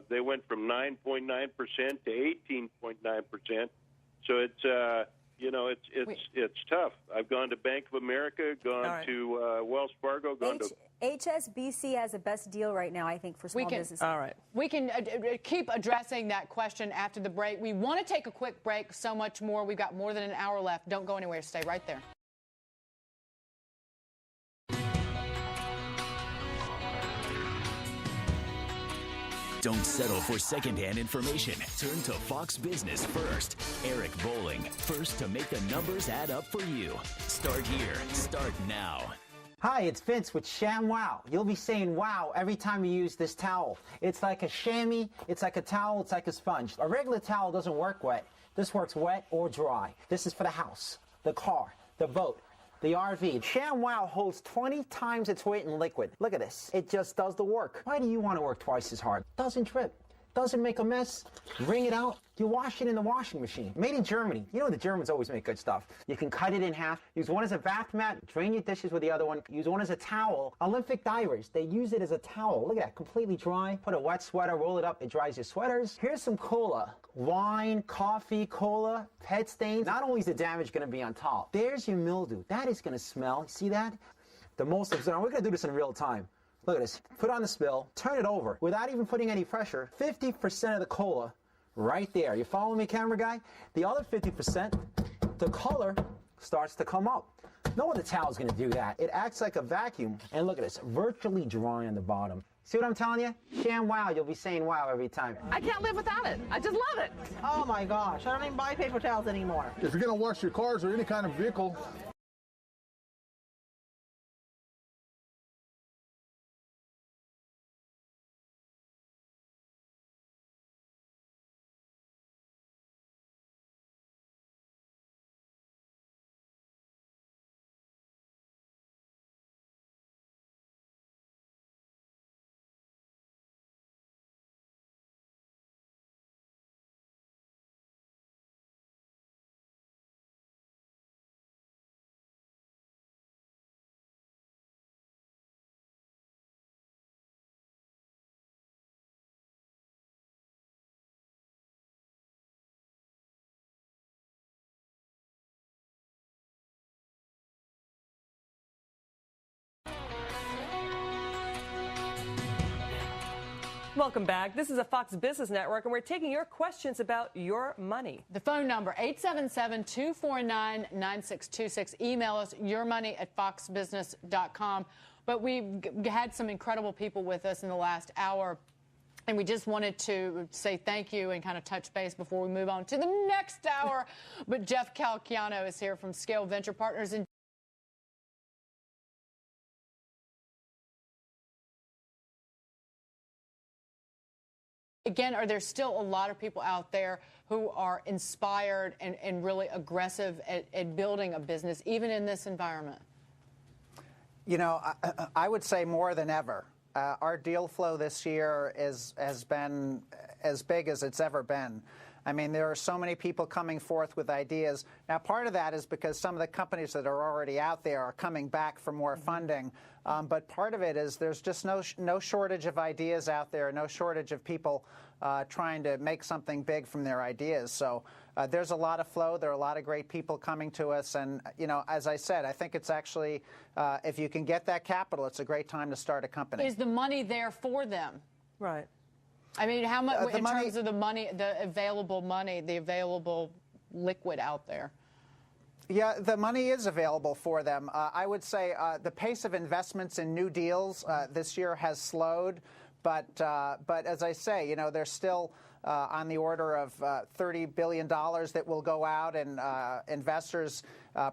They went from 9.9% to 18.9%. So it's tough. I've gone to Bank of America, gone to Wells Fargo, gone to HSBC has the best deal right now, I think, for small businesses. All right. We can keep addressing that question after the break. We want to take a quick break. So much more. We've got more than an hour left. Don't go anywhere. Stay right there. Don't settle for secondhand information. Turn to Fox Business First. Eric Bowling, first to make the numbers add up for you. Start here. Start now. Hi, it's Vince with ShamWow. You'll be saying wow every time you use this towel. It's like a chamois, it's like a towel, it's like a sponge. A regular towel doesn't work wet. This works wet or dry. This is for the house, the car, the boat, the RV. ShamWow holds 20 times its weight in liquid. Look at this. It just does the work. Why do you want to work twice as hard? Doesn't trip. Doesn't make a mess. Wring it out. You wash it in the washing machine. Made in Germany. You know the Germans always make good stuff. You can cut it in half. Use one as a bath mat. Drain your dishes with the other one. Use one as a towel. Olympic divers, they use it as a towel. Look at that. Completely dry. Put a wet sweater. Roll it up. It dries your sweaters. Here's some cola. Wine, coffee, cola, pet stains. Not only is the damage going to be on top, there's your mildew. That is going to smell. See that? The most absurd. We're going to do this in real time. Look at this. Put on the spill. Turn it over. Without even putting any pressure, 50% of the cola right there. You follow me, camera guy? The other 50%, the color starts to come up. No other towel is going to do that. It acts like a vacuum. And look at this. Virtually dry on the bottom. See what I'm telling you? ShamWow. You'll be saying wow every time. I can't live without it. I just love it. Oh, my gosh. I don't even buy paper towels anymore. If you're going to wash your cars or any kind of vehicle, Welcome back. This is a Fox Business Network, and we're taking your questions about your money. The phone number, 877-249-9626. Email us yourmoney@foxbusiness.com. But we've had some incredible people with us in the last hour, and we just wanted to say thank you and kind of touch base before we move on to the next hour. But Jeff Calciano is here from Scale Venture Partners. And again, are there still a lot of people out there who are inspired and really aggressive at building a business, even in this environment? You know, I would say more than ever. Our deal flow this year has been as big as it's ever been. I mean, there are so many people coming forth with ideas. Now, part of that is because some of the companies that are already out there are coming back for more funding. But part of it is there's just no shortage of ideas out there, no shortage of people trying to make something big from their ideas. So there's a lot of flow. There are a lot of great people coming to us. And, as I said, I think it's actually, if you can get that capital, it's a great time to start a company. Is the money there for them? Right. I mean, how much terms of the money, the available liquid out there? Yeah, the money is available for them. I would say the pace of investments in new deals this year has slowed, but as I say, they're still on the order of $30 billion that will go out, and investors,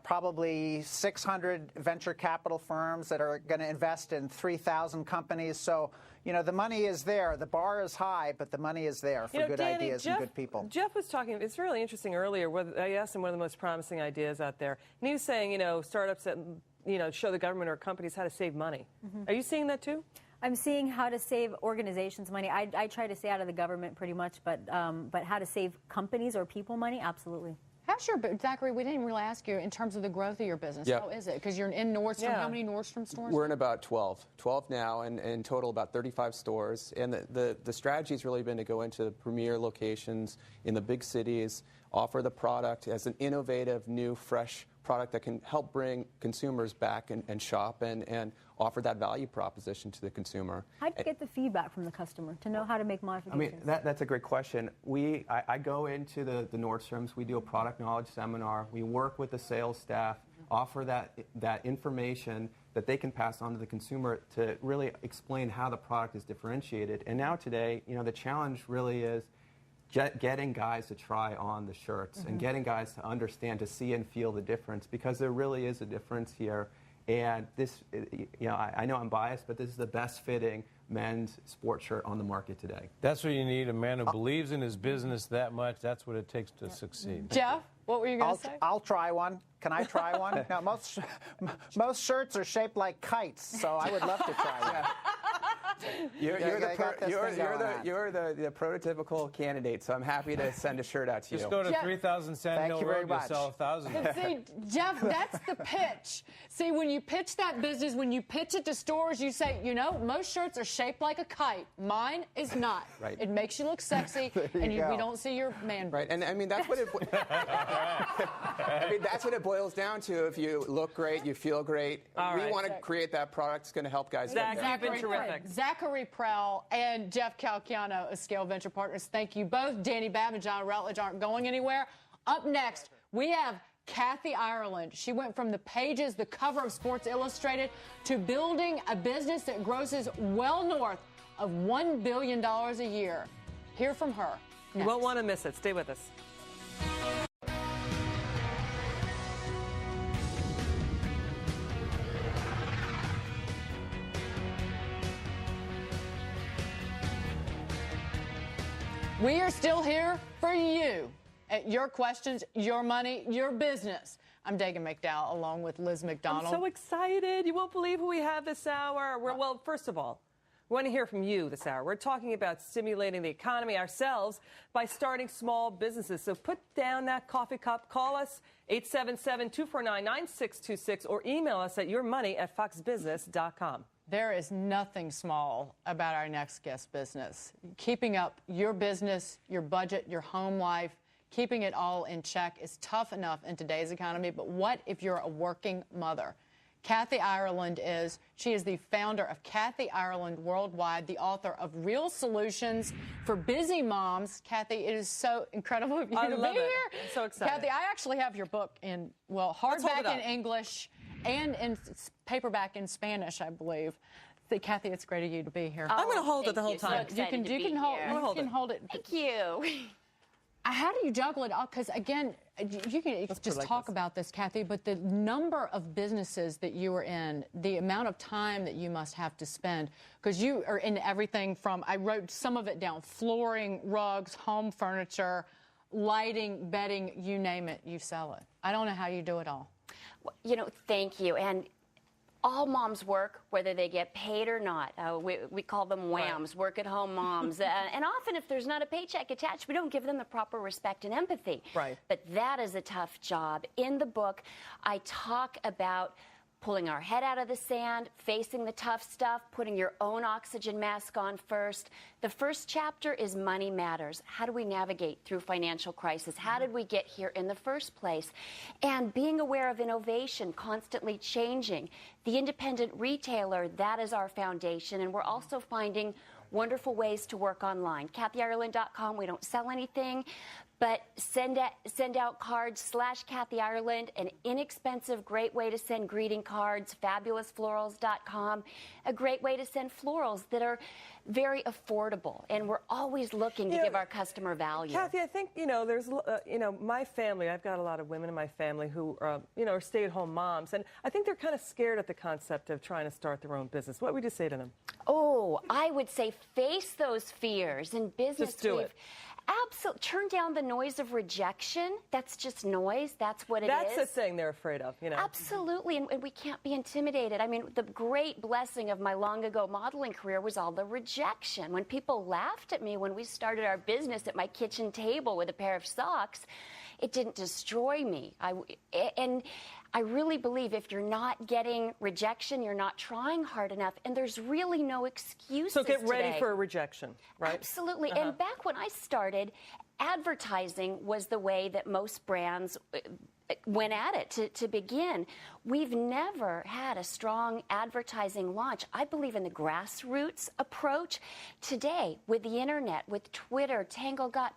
probably 600 venture capital firms that are going to invest in 3,000 companies. So, the money is there. The bar is high, but the money is there for good Dani, ideas and good people. Jeff was talking, it's really interesting earlier, I asked him one of the most promising ideas out there, and he was saying, startups that, show the government or companies how to save money. Are you seeing that too? I'm seeing how to save organizations money. I try to stay out of the government pretty much, but how to save companies or people money, absolutely. How's your, Zachary, we didn't really ask you in terms of the growth of your business. Yep. How is it? Because you're in Nordstrom. How many Nordstrom stores? We're in about 12 now, and in total about 35 stores. And the strategy has really been to go into premier locations in the big cities, offer the product as an innovative, new, fresh product that can help bring consumers back and shop and offer that value proposition to the consumer. How do you get the feedback from the customer to know how to make modifications? I mean, that's a great question. I go into the Nordstroms. We do a product knowledge seminar. We work with the sales staff, offer that information that they can pass on to the consumer to really explain how the product is differentiated. And now today, the challenge really is getting guys to try on the shirts and getting guys to understand, to see and feel the difference, because there really is a difference here. And this, I know I'm biased, but this is the best fitting men's sports shirt on the market today. That's what you need, a man who believes in his business that much. That's what it takes to succeed. Jeff, what were you going to say? I'll try one. Can I try one? No, most shirts are shaped like kites, so I would love to try one. You're the prototypical candidate, so I'm happy to send a shirt out to you. Just go to 3000 Sand Hill Road, you'll sell 1,000. See, Jeff, that's the pitch. See, when you pitch that business, when you pitch it to stores, you say, most shirts are shaped like a kite. Mine is not. Right. It makes you look sexy, and we don't see your man. Right, and I mean that's what it. That's what it boils down to. If you look great, you feel great. We want to create that product that's going to help guys. You've been terrific. Zachary Prell and Jeff Calciano of Scale Venture Partners. Thank you both. Dani Babb and John Rutledge aren't going anywhere. Up next, we have Kathy Ireland. She went from the pages, the cover of Sports Illustrated, to building a business that grosses well north of $1 billion a year. Hear from her. You won't want to miss it. Stay with us. We are still here for you. Your questions, your money, your business. I'm Dagan McDowell along with Liz McDonald. I'm so excited. You won't believe who we have this hour. Well, first of all, we want to hear from you this hour. We're talking about stimulating the economy ourselves by starting small businesses. So put down that coffee cup. Call us 877-249-9626 or email us at yourmoney@foxbusiness.com. There is nothing small about our next guest business. Keeping up your business, your budget, your home life, keeping it all in check is tough enough in today's economy. But what if you're a working mother? Kathy Ireland is. She is the founder of Kathy Ireland Worldwide, the author of Real Solutions for Busy Moms. Kathy, it is so incredible of you to be here. I'm so excited. Kathy, I actually have your book in, hardback in English and in paperback in Spanish, I believe. Kathy, it's great of you to be here. I'm going to hold it the whole time. You can hold it. Thank you. How do you juggle it all? Because, again, you can just talk about this, Kathy, but the number of businesses that you are in, the amount of time that you must have to spend, because you are in everything from, I wrote some of it down, flooring, rugs, home furniture, lighting, bedding, you name it, you sell it. I don't know how you do it all. Well, thank you. And all moms work, whether they get paid or not. We call them WAMs, work-at-home moms. And often, if there's not a paycheck attached, we don't give them the proper respect and empathy. Right. But that is a tough job. In the book, I talk about pulling our head out of the sand, facing the tough stuff, putting your own oxygen mask on first. The first chapter is Money Matters. How do we navigate through financial crisis? How did we get here in the first place? And being aware of innovation, constantly changing. The independent retailer, that is our foundation. And we're also finding wonderful ways to work online. KathyIreland.com, we don't sell anything, but send out cards /Kathy Ireland, an inexpensive, great way to send greeting cards. FabulousFlorals.com, a great way to send florals that are very affordable. And we're always looking to give our customer value. Kathy, I think, there's, my family, I've got a lot of women in my family who, are stay-at-home moms. And I think they're kind of scared at the concept of trying to start their own business. What would you say to them? Oh, I would say face those fears. In business, just do it. Absolutely. Turn down the noise of rejection. That's just noise. That's what it is. That's the thing they're afraid of, Absolutely. And we can't be intimidated. I mean, the great blessing of my long ago modeling career was all the rejection. When people laughed at me when we started our business at my kitchen table with a pair of socks, it didn't destroy me. And I really believe if you're not getting rejection, you're not trying hard enough, and there's really no excuses. So get ready today. for a rejection, right? Absolutely. And back when I started, advertising was the way that most brands went at it to begin. We've never had a strong advertising launch. I believe in the grassroots approach. Today, with the internet, with Twitter, Tangle.com,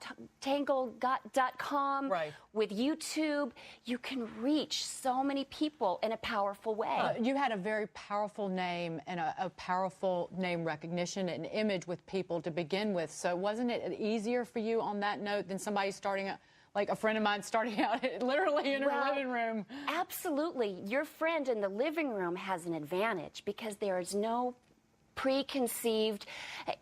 with YouTube, you can reach so many people in a powerful way. You had a very powerful name and a powerful name recognition and image with people to begin with. So wasn't it easier for you on that note than somebody starting like a friend of mine starting out literally in her living room? Absolutely. Your friend in the living room has an advantage because there is no preconceived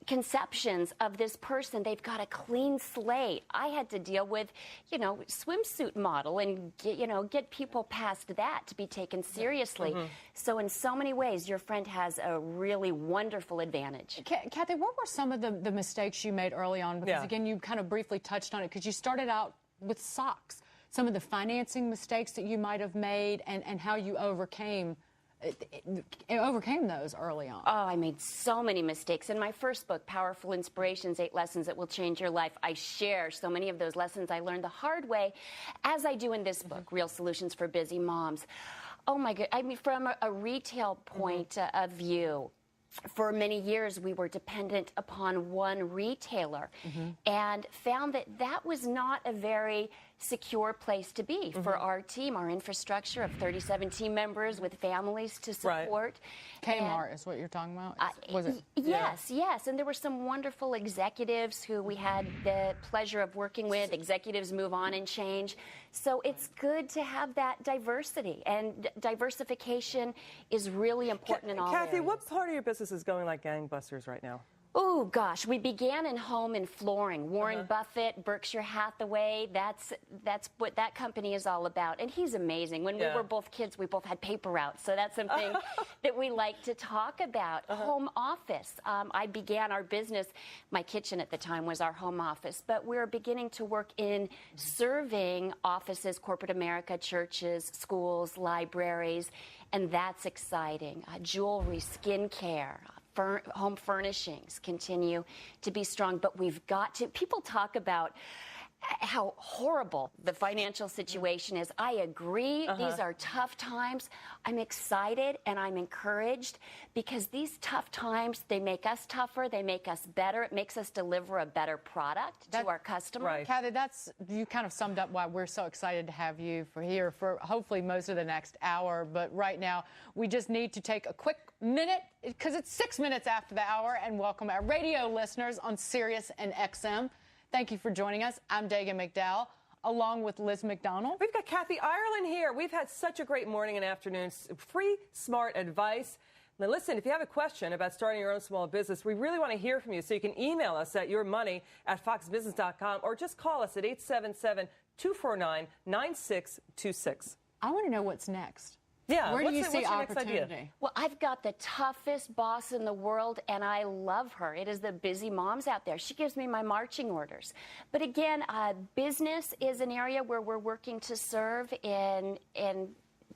conceptions of this person. They've got a clean slate. I had to deal with, swimsuit model and, get people past that to be taken seriously. So in so many ways, your friend has a really wonderful advantage. Kathy, what were some of the mistakes you made early on? Because, again, you kind of briefly touched on it because you started out with socks. Some of the financing mistakes that you might have made and how you overcame those early on. Oh, I made so many mistakes. In my first book, Powerful Inspirations, 8 Lessons That Will Change Your Life, I share so many of those lessons I learned the hard way, as I do in this book, Real Solutions for Busy Moms. Oh, my God. I mean, from a retail point of view, for many years, we were dependent upon one retailer and found that was not a very secure place to be for our team, our infrastructure of 37 team members with families to support. Kmart is what you're talking about? Was it? Yes, yes. And there were some wonderful executives who we had the pleasure of working with. Executives move on and change. So it's good to have that diversity. And diversification is really important in all Kathy, areas. what part of your business is going like gangbusters right now? Oh, gosh, we began in home and flooring. Warren Buffett, Berkshire Hathaway, that's what that company is all about. And he's amazing. When we were both kids, we both had paper routes. So that's something that we like to talk about. Home office. I began our business, my kitchen at the time was our home office, but we're beginning to work in serving offices, corporate America, churches, schools, libraries, and that's exciting. Jewelry, skincare, home furnishings continue to be strong, but we've got to. People talk about how horrible the financial situation is. I agree. These are tough times. I'm excited and I'm encouraged because these tough times, they make us tougher. They make us better. It makes us deliver a better product to our customers. Kathy, you kind of summed up why we're so excited to have you here for hopefully most of the next hour. But right now, we just need to take a quick minute because it's 6 minutes after the hour and welcome our radio listeners on Sirius and XM. Thank you for joining us. I'm Dagan McDowell, along with Liz McDonald. We've got Kathy Ireland here. We've had such a great morning and afternoon. Free, smart advice. Now, listen, if you have a question about starting your own small business, we really want to hear from you. So you can email us at yourmoney@foxbusiness.com or just call us at 877-249-9626. I want to know what's next. Yeah, where do you see what's your next opportunity? idea? Well, I've got the toughest boss in the world, and I love her. It is the busy moms out there. She gives me my marching orders. But again, business is an area where we're working to serve in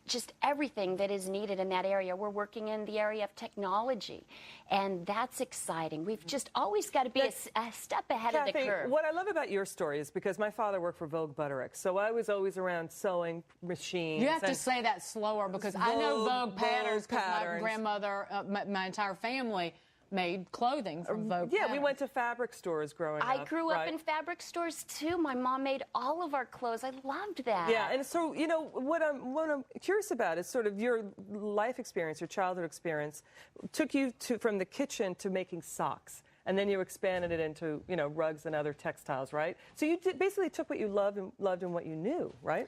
just everything that is needed in that area. We're working in the area of technology, and that's exciting. We've just always got to be a step ahead of the curve. What I love about your story is because my father worked for Vogue Butterick, so I was always around sewing machines. You have to say that slower because I know Vogue patterns because my grandmother, my entire family made clothing from Vogue patterns. We went to fabric stores growing up. I grew up in fabric stores too. My mom made all of our clothes. I loved that. Yeah, and so, you know, what I'm curious about is sort of your life experience, your childhood experience, took you from the kitchen to making socks. And then you expanded it into, you know, rugs and other textiles, right? So you basically took what you loved and what you knew, right?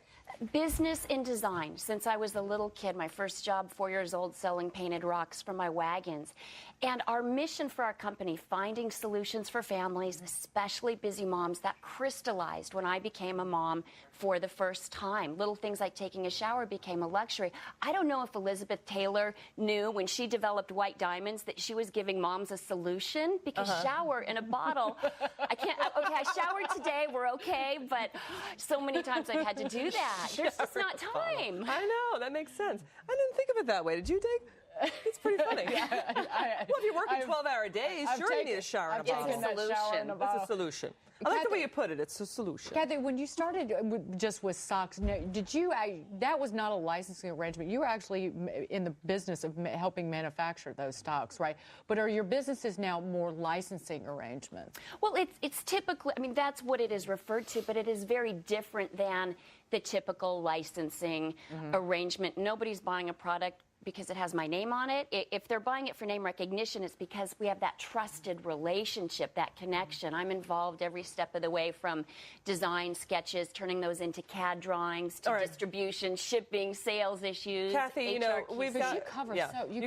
Business in design. Since I was a little kid, my first job, 4 years old, selling painted rocks for my wagons. And our mission for our company, finding solutions for families, especially busy moms, that crystallized when I became a mom for the first time. Little things like taking a shower became a luxury. I don't know if Elizabeth Taylor knew when she developed white diamonds that she was giving moms a solution, because shower in a bottle, I can't, okay, I showered today, we're okay, but so many times I've had to do that. There's just not time. I know, that makes sense. I didn't think of it that way. Did you, Dig? It's pretty funny. Well, if you're working 12-hour days, sure you need a shower in a bottle. That's a solution. I like the way you put it. It's a solution. Kathy, when you started just with socks, did you? That was not a licensing arrangement. You were actually in the business of helping manufacture those stocks, right? But are your businesses now more licensing arrangements? Well, it's typically. I mean, that's what it is referred to, but it is very different than the typical licensing arrangement. Nobody's buying a product because it has my name on it. If they're buying it for name recognition, it's because we have that trusted relationship, that connection. I'm involved every step of the way, from design sketches, turning those into CAD drawings, to distribution, shipping, sales issues. Kathy, you know, we've got, you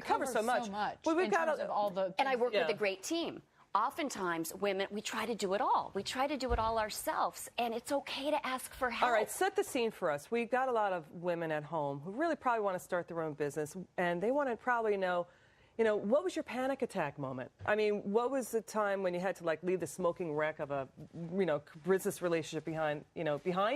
cover so much. Well, we've got all the, and I work with a great team. Oftentimes, women, we try to do it all. We try to do it all ourselves, and it's okay to ask for help. All right, set the scene for us. We've got a lot of women at home who really probably want to start their own business, and they want to probably know, you know, what was your panic attack moment? I mean, what was the time when you had to, like, leave the smoking wreck of a, you know, business relationship behind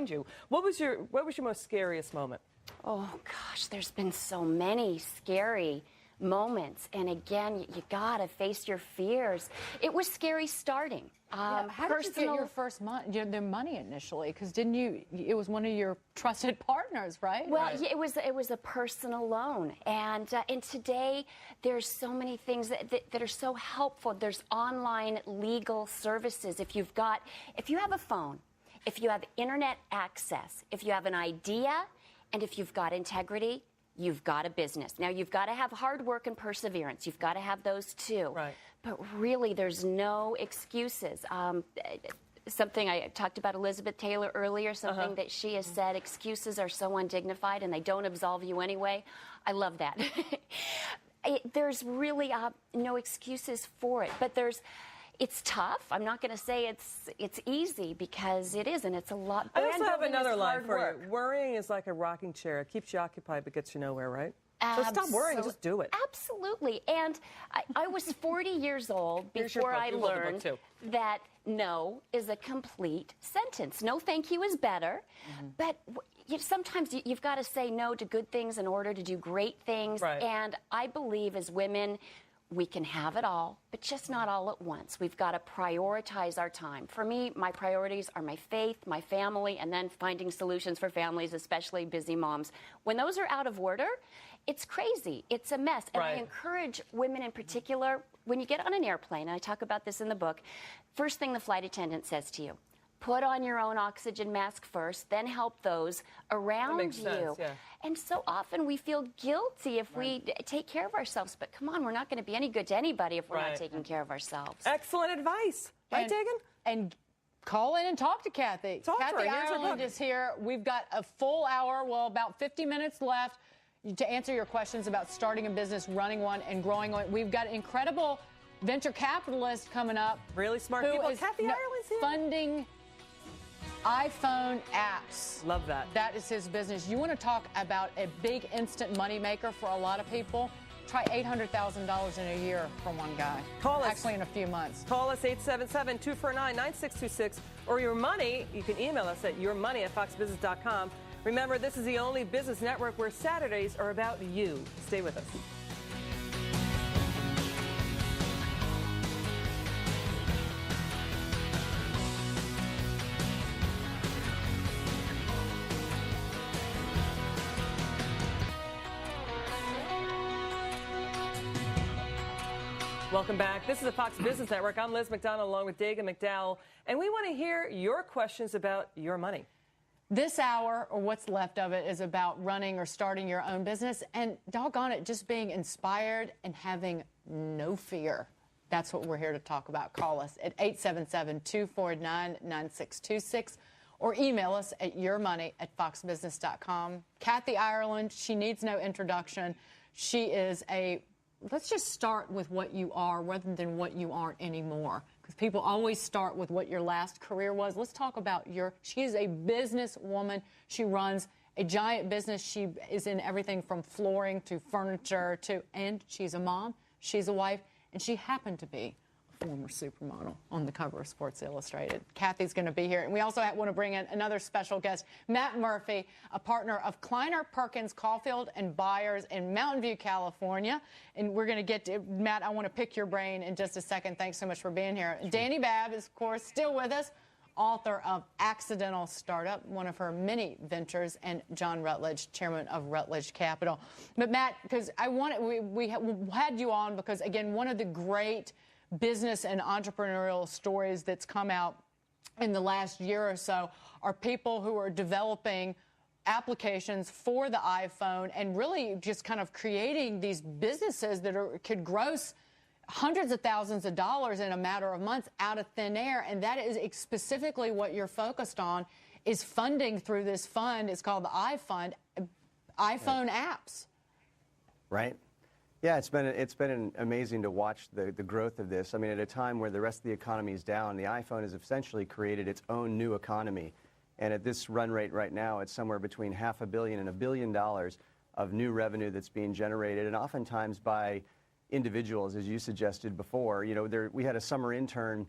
you? What was your most scariest moment? Oh, gosh, there's been so many scary moments, and again, you gotta face your fears. It was scary starting. How did you get your first money initially? Because didn't you? It was one of your trusted partners, right? Well, yeah, it was a personal loan, and today there's so many things that are so helpful. There's online legal services. If you have a phone, if you have internet access, if you have an idea, and if you've got integrity, you've got a business. Now, you've got to have hard work and perseverance. You've got to have those too. Right. But really, there's no excuses. Something I talked about Elizabeth Taylor earlier, something that she has said, excuses are so undignified and they don't absolve you anyway. I love that. There's really no excuses for it. But it's tough. I'm not going to say it's easy, because it isn't. It's a lot. I also have another line for you. Worrying is like a rocking chair. It keeps you occupied but gets you nowhere, right? So stop worrying, just do it. Absolutely. And I was 40 years old before I learned that no is a complete sentence. No thank you is better. But sometimes you've got to say no to good things in order to do great things. Right. And I believe as women, we can have it all, but just not all at once. We've got to prioritize our time. For me, my priorities are my faith, my family, and then finding solutions for families, especially busy moms. When those are out of order, it's crazy. It's a mess. And I encourage women in particular, when you get on an airplane, and I talk about this in the book, first thing the flight attendant says to you, put on your own oxygen mask first, then help those around you. Sense, yeah. And so often we feel guilty if we take care of ourselves. But come on, we're not going to be any good to anybody if we're not taking care of ourselves. Excellent advice. Right, Dagan? And call in and talk to Kathy. Kathy Ireland is here. We've got a full hour, well, about 50 minutes left to answer your questions about starting a business, running one, and growing one. We've got an incredible venture capitalist coming up. Really smart people. Kathy Ireland's here. Funding iPhone apps. Love that. That is his business. You want to talk about a big instant money maker for a lot of people? Try $800,000 in a year from one guy. Call us. Actually, in a few months. Call us 877-249-9626. Or your money, you can email us at yourmoney@foxbusiness.com. Remember, this is the only business network where Saturdays are about you. Stay with us. Welcome back. This is the Fox Business Network. I'm Liz McDonald along with Dagan McDowell, and we want to hear your questions about your money. This hour, or what's left of it, is about running or starting your own business and, doggone it, just being inspired and having no fear. That's what we're here to talk about. Call us at 877-249-9626 or email us at yourmoney@foxbusiness.com. Kathy Ireland, she needs no introduction. She is a... Let's just start with what you are rather than what you aren't anymore. Because people always start with what your last career was. Let's talk about she is a businesswoman. She runs a giant business. She is in everything from flooring to furniture and she's a mom, she's a wife, and she happened to be a former supermodel on the cover of Sports Illustrated. Kathy's going to be here. And we also want to bring in another special guest, Matt Murphy, a partner of Kleiner Perkins Caulfield and Byers in Mountain View, California. And we're going to get to, Matt, I want to pick your brain in just a second. Thanks so much for being here. Dani Babb is, of course, still with us, author of Accidental Startup, one of her many ventures, and John Rutledge, chairman of Rutledge Capital. But Matt, because we had you on because, again, one of the great business and entrepreneurial stories that's come out in the last year or so are people who are developing applications for the iPhone and really just kind of creating these businesses that could gross hundreds of thousands of dollars in a matter of months out of thin air. And that is specifically what you're focused on, is funding through this fund. It's called the iFund, iPhone apps. Right. Yeah, it's been amazing to watch the growth of this. I mean, at a time where the rest of the economy is down, the iPhone has essentially created its own new economy. And at this run rate right now, it's somewhere between $500 million and $1 billion of new revenue that's being generated, and oftentimes by individuals, as you suggested before. You know, we had a summer intern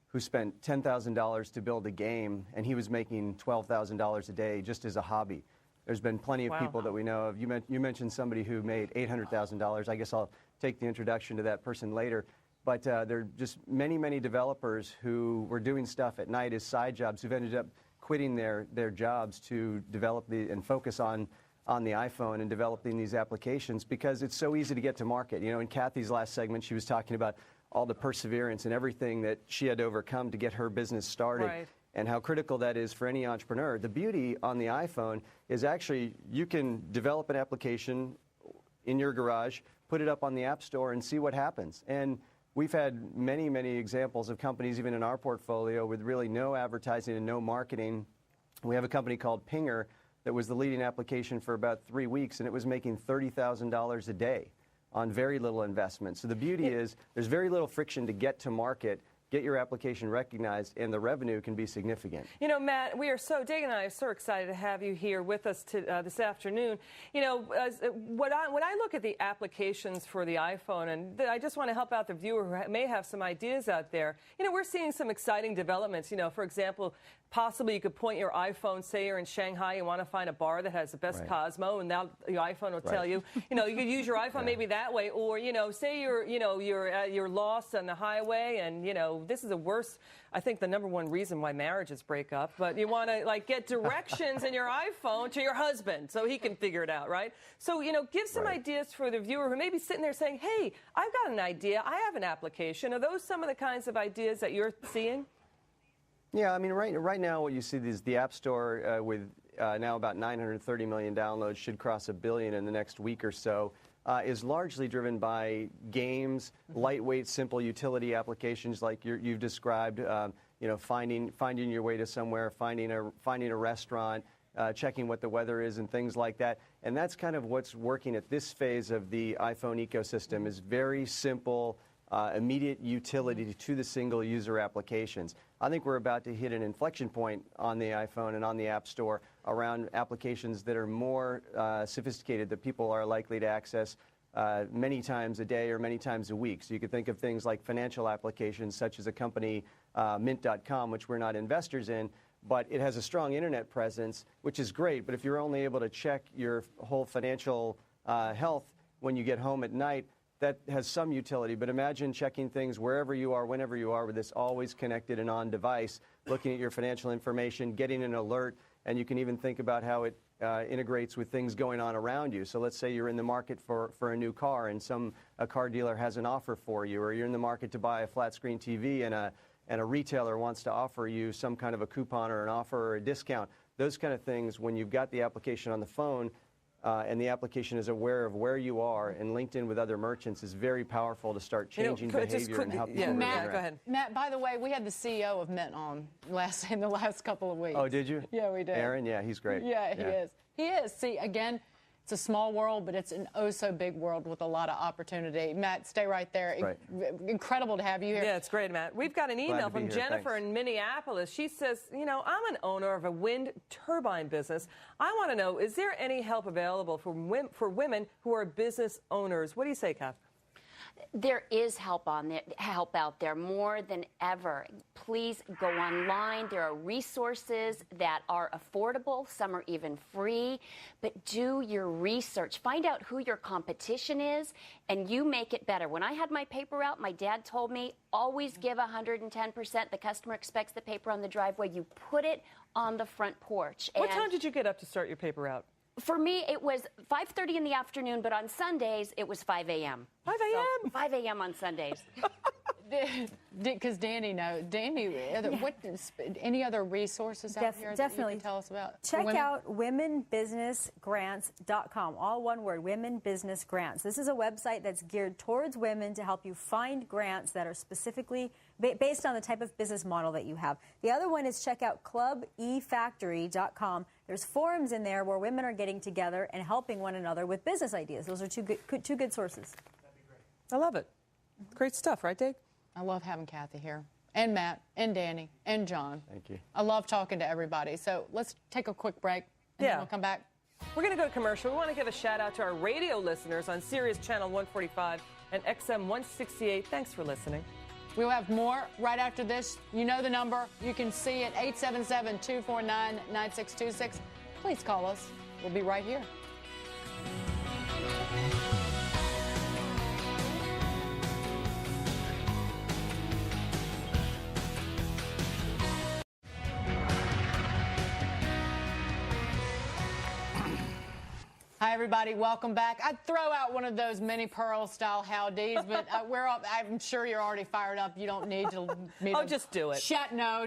who spent $10,000 to build a game, and he was making $12,000 a day just as a hobby. There's been plenty of people that we know of. You mentioned somebody who made $800,000. I guess I'll take the introduction to that person later. But there are just many, many developers who were doing stuff at night as side jobs who've ended up quitting their jobs to develop and focus on the iPhone and developing these applications because it's so easy to get to market. You know, in Kathy's last segment, she was talking about all the perseverance and everything that she had to overcome to get her business started. Right. And how critical that is for any entrepreneur. The beauty on the iPhone is actually you can develop an application in your garage, put it up on the App Store, and see what happens. And we've had many, many examples of companies, even in our portfolio, with really no advertising and no marketing. We have a company called Pinger that was the leading application for about 3 weeks, and it was making $30,000 a day on very little investment. So the beauty is there's very little friction to get to market, get your application recognized, and the revenue can be significant. You know, Matt, Dagan and I are so excited to have you here with us this afternoon. You know, when I look at the applications for the iPhone, and I just want to help out the viewer who may have some ideas out there, you know, we're seeing some exciting developments. You know, for example, possibly you could point your iPhone, say you're in Shanghai, you want to find a bar that has the best Cosmo, and now your iPhone will tell you. You know, you could use your iPhone maybe that way, or you know, say you're lost on the highway, and you know, this is I think the #1 reason why marriages break up. But you want to like get directions in your iPhone to your husband so he can figure it out, right? So you know, give some ideas for the viewer who may be sitting there saying, "Hey, I've got an idea. I have an application." Are those some of the kinds of ideas that you're seeing? Yeah, I mean, right now what you see is the App Store with now about 930 million downloads, should cross 1 billion in the next week or so, is largely driven by games, lightweight, simple utility applications like you've described. You know, finding your way to somewhere, finding a restaurant, checking what the weather is, and things like that. And that's kind of what's working at this phase of the iPhone ecosystem, is very simple, immediate utility to the single user applications. I think we're about to hit an inflection point on the iPhone and on the App Store around applications that are more sophisticated, that people are likely to access many times a day or many times a week. So you could think of things like financial applications such as a company, Mint.com, which we're not investors in, but it has a strong internet presence, which is great. But if you're only able to check your whole financial health when you get home at night, that has some utility. But imagine checking things wherever you are, whenever you are, with this always connected and on device, looking at your financial information, getting an alert, and you can even think about how it integrates with things going on around you. So let's say you're in the market for a new car and a car dealer has an offer for you, or you're in the market to buy a flat screen TV and a retailer wants to offer you some kind of a coupon or an offer or a discount. Those kind of things, when you've got the application on the phone and the application is aware of where you are and linked in with other merchants, is very powerful to start changing behavior and how people Matt, go ahead. Matt, by the way, we had the CEO of Mint on in the last couple of weeks. Oh, did you? Yeah, we did. Aaron, yeah, he's great. Yeah, he is. He is. See, again, it's a small world, but it's an oh-so-big world with a lot of opportunity. Matt, stay right there. Right. Incredible to have you here. Yeah, it's great, Matt. We've got an email from Jennifer in Minneapolis. She says, you know, I'm an owner of a wind turbine business. I want to know, is there any help available for women who are business owners? What do you say, Kath? There is help out there more than ever. Please go online. There are resources that are affordable. Some are even free. But do your research. Find out who your competition is, and you make it better. When I had my paper out, my dad told me, always give 110%. The customer expects the paper on the driveway. You put it on the front porch. What time did you get up to start your paper out? For me, it was 5:30 in the afternoon, but on Sundays, it was 5 a.m. 5 a.m.? So 5 a.m. on Sundays. Because Dani knows. Dani, any other resources out here that you can tell us about? Check out womenbusinessgrants.com. All one word, Women Business Grants. This is a website that's geared towards women to help you find grants that are specifically based on the type of business model that you have. The other one is check out clubefactory.com. There's forums in there where women are getting together and helping one another with business ideas. Those are two good sources. That'd be great. I love it. Great stuff, right, Dave? I love having Kathy here, and Matt, and Dani, and John. Thank you. I love talking to everybody. So let's take a quick break, and then we'll come back. We're going to go to commercial. We want to give a shout-out to our radio listeners on Sirius Channel 145 and XM 168. Thanks for listening. We'll have more right after this. You know the number. You can see it, 877-249-9626. Please call us. We'll be right here. Hi, everybody. Welcome back. I'd throw out one of those mini Pearl style howdies, but we're up. I'm sure you're already fired up. You don't need to. Just do it. No.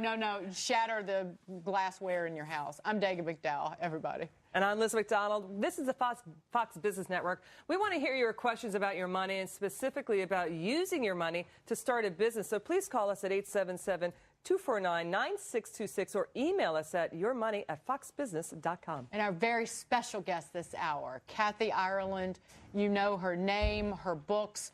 Shatter the glassware in your house. I'm Daga McDowell, everybody. And I'm Liz McDonald. This is the Fox Business Network. We want to hear your questions about your money and specifically about using your money to start a business. So please call us at 877-249-9626 or email us at yourmoney@foxbusiness.com. And our very special guest this hour, Kathy Ireland. You know her name, her books,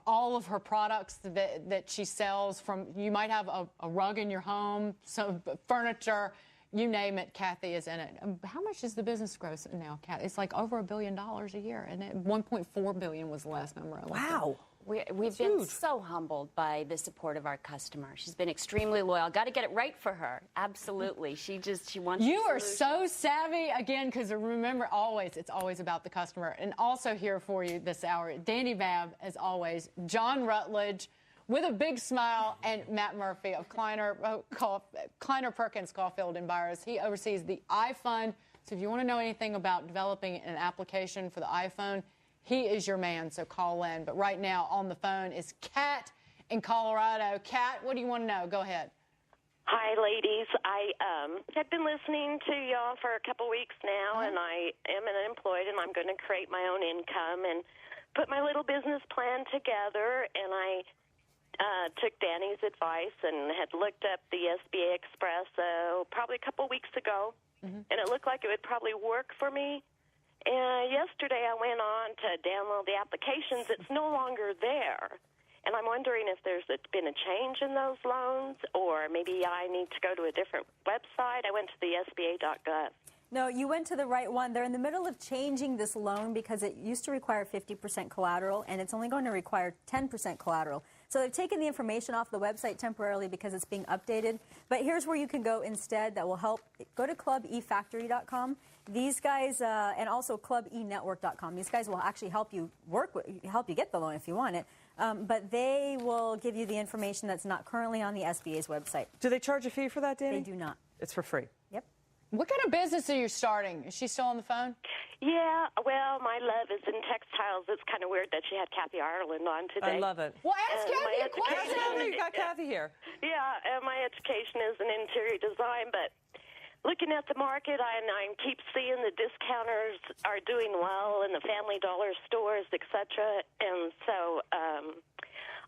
all of her products that she sells. From you might have a rug in your home, some furniture. You name it, Kathy is in it. How much is the business gross now, Kathy? It's like over $1 billion a year, and $1.4 billion was the last number I looked at. Wow. We've been so humbled by the support of our customer. She's been extremely loyal. Got to get it right for her. Absolutely. She wants. You are so savvy again, because remember, it's always about the customer. And also here for you this hour, Dani Babb, as always, John Rutledge, with a big smile, and Matt Murphy of Kleiner Perkins Caulfield & Byers. He oversees the iPhone. So if you want to know anything about developing an application for the iPhone, he is your man. So call in. But right now on the phone is Kat in Colorado. Kat, what do you want to know? Go ahead. Hi, ladies. I have been listening to y'all for a couple weeks now, and I am unemployed, and I'm going to create my own income and put my little business plan together. And I took Dani's advice and had looked up the SBA Expresso probably a couple weeks ago, and it looked like it would probably work for me. And yesterday I went on to download the applications. It's no longer there. And I'm wondering if there's been a change in those loans, or maybe I need to go to a different website. I went to the SBA.gov. No, you went to the right one. They're in the middle of changing this loan because it used to require 50% collateral, and it's only going to require 10% collateral. So they've taken the information off the website temporarily because it's being updated. But here's where you can go instead that will help. Go to clubefactory.com. These guys, and also clubenetwork.com. These guys will actually help you help you get the loan if you want it. But they will give you the information that's not currently on the SBA's website. Do they charge a fee for that, Dani? They do not. It's for free. Yep. What kind of business are you starting? Is she still on the phone? Yeah, well, my love is in textiles. It's kind of weird that she had Kathy Ireland on today. I love it. Well, ask Kathy a question. You got Kathy here. Yeah, my education is in interior design, but looking at the market, I keep seeing the discounters are doing well and the Family Dollar stores, etc. And so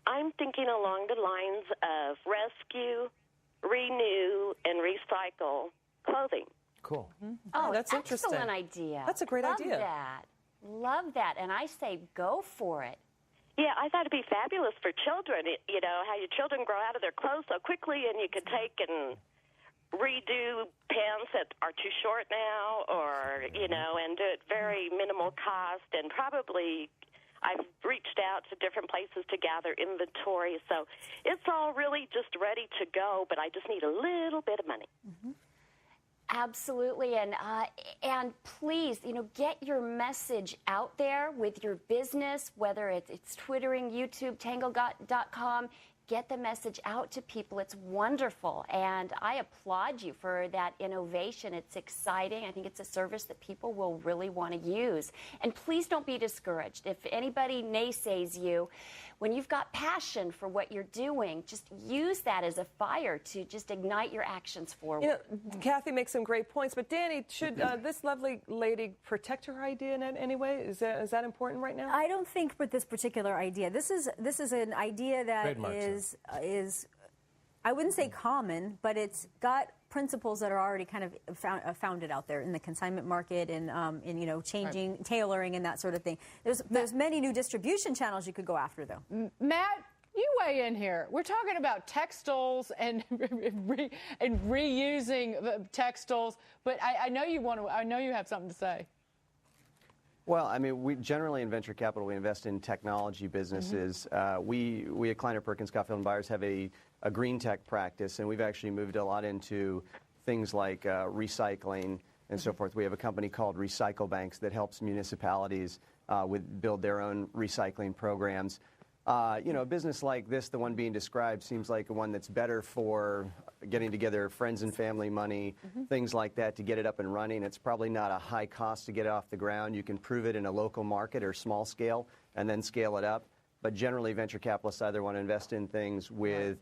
I'm thinking along the lines of rescue, renew, and recycle clothing. Cool. Oh, that's interesting. Excellent idea. That's a great Love idea. Love that. And I say go for it. Yeah, I thought it'd be fabulous for children. You know, how your children grow out of their clothes so quickly, and you could take and redo pants that are too short now, or, you know, and do it very minimal cost. And probably I've reached out to different places to gather inventory. So it's all really just ready to go, but I just need a little bit of money. Absolutely, and please, get your message out there with your business, whether it's Twittering, YouTube, Tangle.com. Get the message out to people. It's wonderful, and I applaud you for that innovation. It's exciting. I think it's a service that people will really want to use. And please don't be discouraged. If anybody naysays you, when you've got passion for what you're doing, just use that as a fire to just ignite your actions forward. You know, Kathy makes some great points, but Dani, should this lovely lady protect her idea in any way? Is that important right now? I don't think with this particular idea. This is an idea that Trademarks, is I wouldn't say common, but it's got principles that are already kind of founded out there in the consignment market and in changing, tailoring, and that sort of thing. There's many new distribution channels you could go after, though. Matt, you weigh in here. We're talking about textiles and reusing textiles, but I know you want to. I know you have something to say. Well, I mean, we generally in venture capital, we invest in technology businesses. We at Kleiner Perkins Caufield and Byers have a green tech practice, and we've actually moved a lot into things like recycling and so forth. We have a company called Recycle Banks that helps municipalities build their own recycling programs. A business like this, the one being described, seems like one that's better for getting together friends and family money, things like that, to get it up and running. It's probably not a high cost to get it off the ground. You can prove it in a local market or small scale and then scale it up. But generally, venture capitalists either want to invest in things with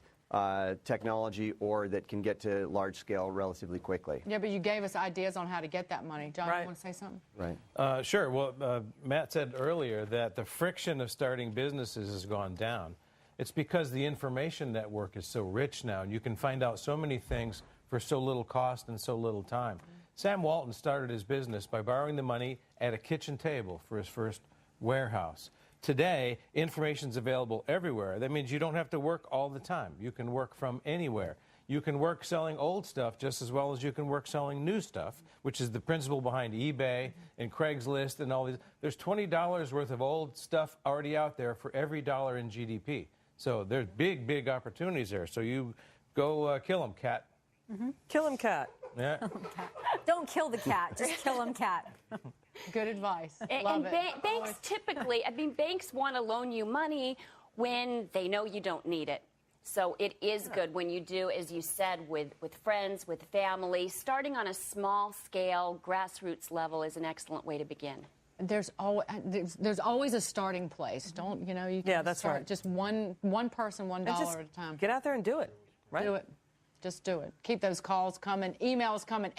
technology or that can get to large scale relatively quickly. Yeah, but you gave us ideas on how to get that money. John, you want to say something? Right. Sure. Well, Matt said earlier that the friction of starting businesses has gone down. It's because the information network is so rich now, and you can find out so many things for so little cost and so little time. Sam Walton started his business by borrowing the money at a kitchen table for his first warehouse. Today, information's available everywhere. That means you don't have to work all the time. You can work from anywhere. You can work selling old stuff just as well as you can work selling new stuff, which is the principle behind eBay and Craigslist and all these. There's $20 worth of old stuff already out there for every dollar in GDP. So there's big, big opportunities there. So you go kill them, cat. Kill him, cat. Yeah. Don't kill the cat. Just kill him, cat. Good advice. And banks typically, banks want to loan you money when they know you don't need it. So it is good when you do, as you said, with friends, with family. Starting on a small scale, grassroots level is an excellent way to begin. There's always a starting place. Don't you can that's start right. just one person, $1 at a time. Get out there and do it. Right? Do it. Just do it. Keep those calls coming, emails coming,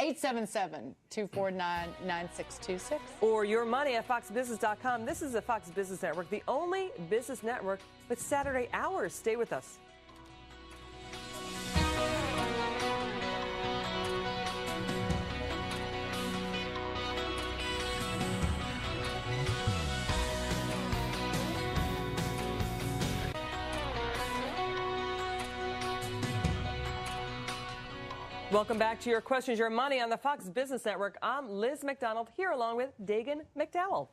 877-249-9626. Or your money at foxbusiness.com. This is the Fox Business Network, the only business network with Saturday hours. Stay with us. Welcome back to Your Questions, Your Money on the Fox Business Network. I'm Liz McDonald here along with Dagan McDowell.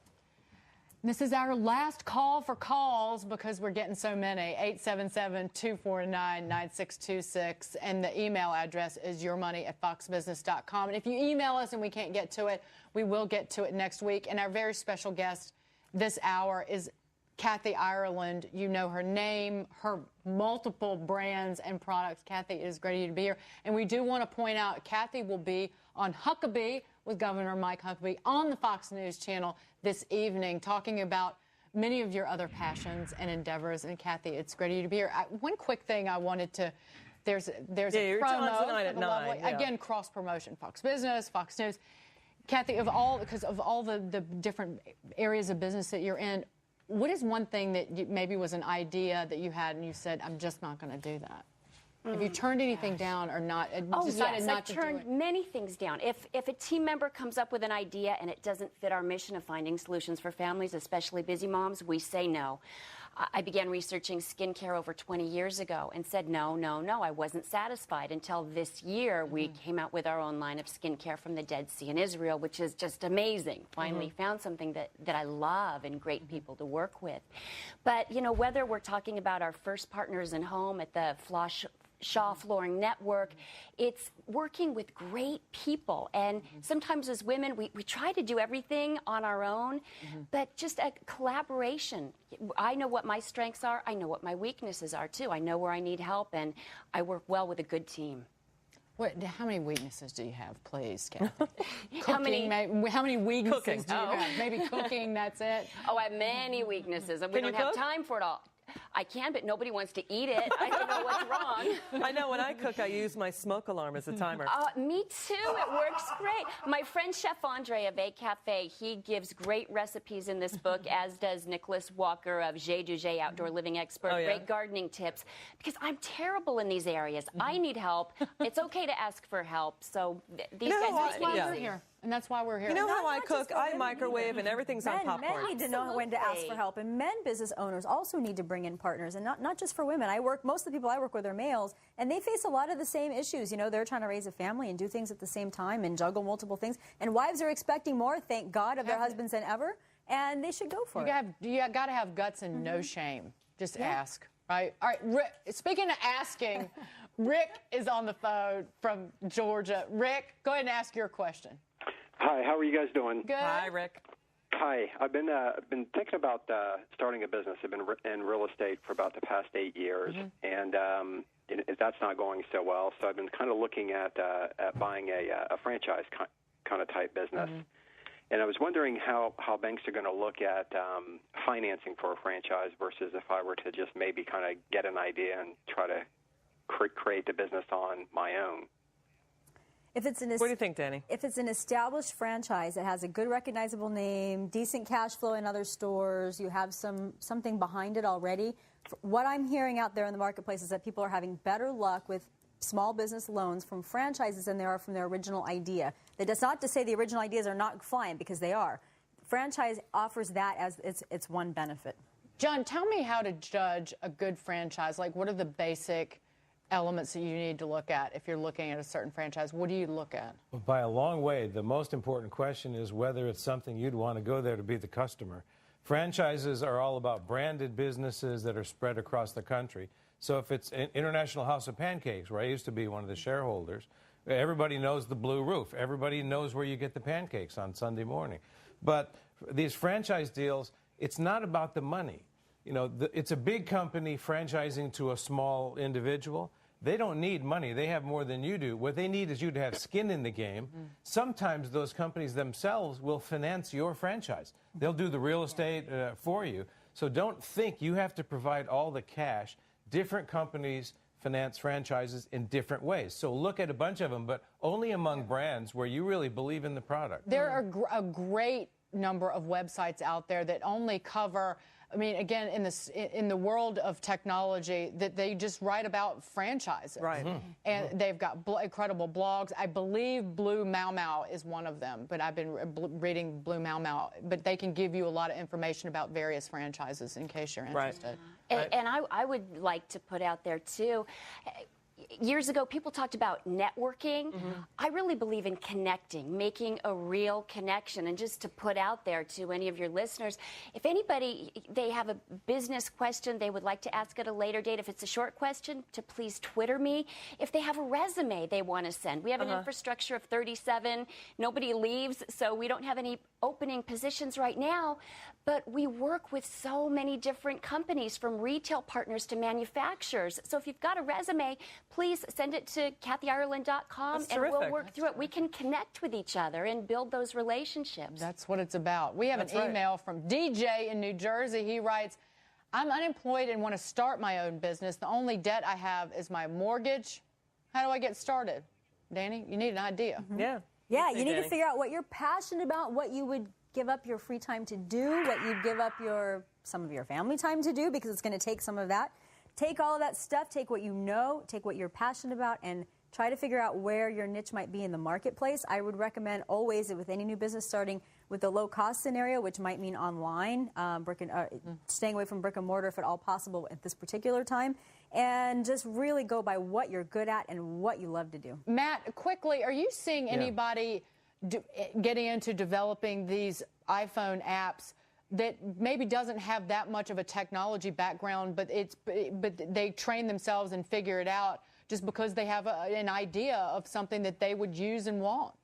This is our last call for calls because we're getting so many. 877-249-9626. And the email address is yourmoney@foxbusiness.com. And if you email us and we can't get to it, we will get to it next week. And our very special guest this hour is Kathy Ireland. You know her name, her multiple brands and products. Kathy, it is great to be here. And we do want to point out, Kathy will be on Huckabee with Governor Mike Huckabee on the Fox News channel this evening, talking about many of your other passions and endeavors. And Kathy, it's great to be here. One quick thing I wanted to, there's a promo tonight at 9. Yeah. Again, cross promotion, Fox Business, Fox News. Kathy, because of all the different areas of business that you're in, what is one thing that maybe was an idea that you had and you said, I'm just not going to do that? Have you turned anything down or not? Decided not to do it? I've turned many things down. If a team member comes up with an idea and it doesn't fit our mission of finding solutions for families, especially busy moms, we say no. I began researching skincare over 20 years ago and said no. I wasn't satisfied until this year we came out with our own line of skincare from the Dead Sea in Israel, which is just amazing. Finally found something that I love and great people to work with. But, you know, whether we're talking about our first partners in home at the Shaw Flooring Network, it's working with great people. And sometimes as women, we try to do everything on our own, but just a collaboration. I know what my strengths are. I know what my weaknesses are, too. I know where I need help, and I work well with a good team. How many weaknesses do you have, please, Kathy? How many weaknesses do you have? Maybe cooking, that's it? Oh, I have many weaknesses. We don't have time for it all. I can, but nobody wants to eat it. I don't know what's wrong. I know when I cook, I use my smoke alarm as a timer. Me too. It works great. My friend Chef Andre of A Cafe, he gives great recipes in this book, as does Nicholas Walker of J du J Outdoor Living Expert. Great gardening tips. Because I'm terrible in these areas. I need help. It's okay to ask for help. So these guys make it easy. We're here. And that's why we're here. You know how I cook? I microwave and everything's on popcorn. Men need to know when to ask for help. And men business owners also need to bring in partners. And not just for women. Most of the people I work with are males. And they face a lot of the same issues. You know, they're trying to raise a family and do things at the same time and juggle multiple things. And wives are expecting more, thank God, of their husbands than ever. And they should go for it. You got to have guts and no shame. Just ask. Right? All right. Rick, speaking of asking, Rick is on the phone from Georgia. Rick, go ahead and ask your question. Hi, how are you guys doing? Good. Hi, Rick. Hi, I've been thinking about starting a business. I've been in real estate for about the past 8 years, and that's not going so well. So I've been kind of looking at buying a franchise kind of type business. And I was wondering how banks are going to look at financing for a franchise versus if I were to just maybe kind of get an idea and try to create the business on my own. What do you think, Danny? If it's an established franchise that has a good recognizable name, decent cash flow in other stores, you have something behind it already, what I'm hearing out there in the marketplace is that people are having better luck with small business loans from franchises than they are from their original idea. That's not to say the original ideas are not flying, because they are. Franchise offers that as its one benefit. John, tell me how to judge a good franchise. Like, what are the basic elements that you need to look at if you're looking at a certain franchise? What do you look at? Well, by a long way, the most important question is whether it's something you'd want to go there to be the customer. Franchises are all about branded businesses that are spread across the country. So if it's an International House of Pancakes, where I used to be one of the shareholders, everybody knows the blue roof. Everybody knows where you get the pancakes on Sunday morning. But these franchise deals, it's not about the money. You know, it's a big company franchising to a small individual. They don't need money. They have more than you do. What they need is you to have skin in the game. Sometimes those companies themselves will finance your franchise. They'll do the real estate for you. So don't think you have to provide all the cash. Different companies finance franchises in different ways. So look at a bunch of them, but only among brands where you really believe in the product. There are a great number of websites out there that only cover, I mean, again, in the world of technology, that they just write about franchises. Right. And they've got incredible blogs. I believe Blue Mau Mau is one of them, but I've been reading Blue Mau Mau. But they can give you a lot of information about various franchises in case you're interested. And I would like to put out there, too, years ago, people talked about networking. I really believe in connecting, making a real connection. And just to put out there to any of your listeners, if anybody, they have a business question they would like to ask at a later date, if it's a short question, to please Twitter me. If they have a resume they want to send, we have an infrastructure of 37. Nobody leaves, so we don't have any opening positions right now. But we work with so many different companies, from retail partners to manufacturers. So if you've got a resume, please send it to kathyireland.com, and we'll work through it. We can connect with each other and build those relationships. That's what it's about. We have an email from DJ in New Jersey. He writes, I'm unemployed and want to start my own business. The only debt I have is my mortgage. How do I get started? Danny, you need an idea. Yeah. Yeah, you need to figure out what you're passionate about, what you would give up your free time to do, what you'd give up some of your family time to do, because it's going to take some of that. Take all of that stuff, take what you know, take what you're passionate about, and try to figure out where your niche might be in the marketplace. I would recommend always, with any new business, starting with the low-cost scenario, which might mean online, staying away from brick and mortar if at all possible at this particular time, and just really go by what you're good at and what you love to do. Matt, quickly, are you seeing anybody getting into developing these iPhone apps that maybe doesn't have that much of a technology background, but they train themselves and figure it out just because they have an idea of something that they would use and want?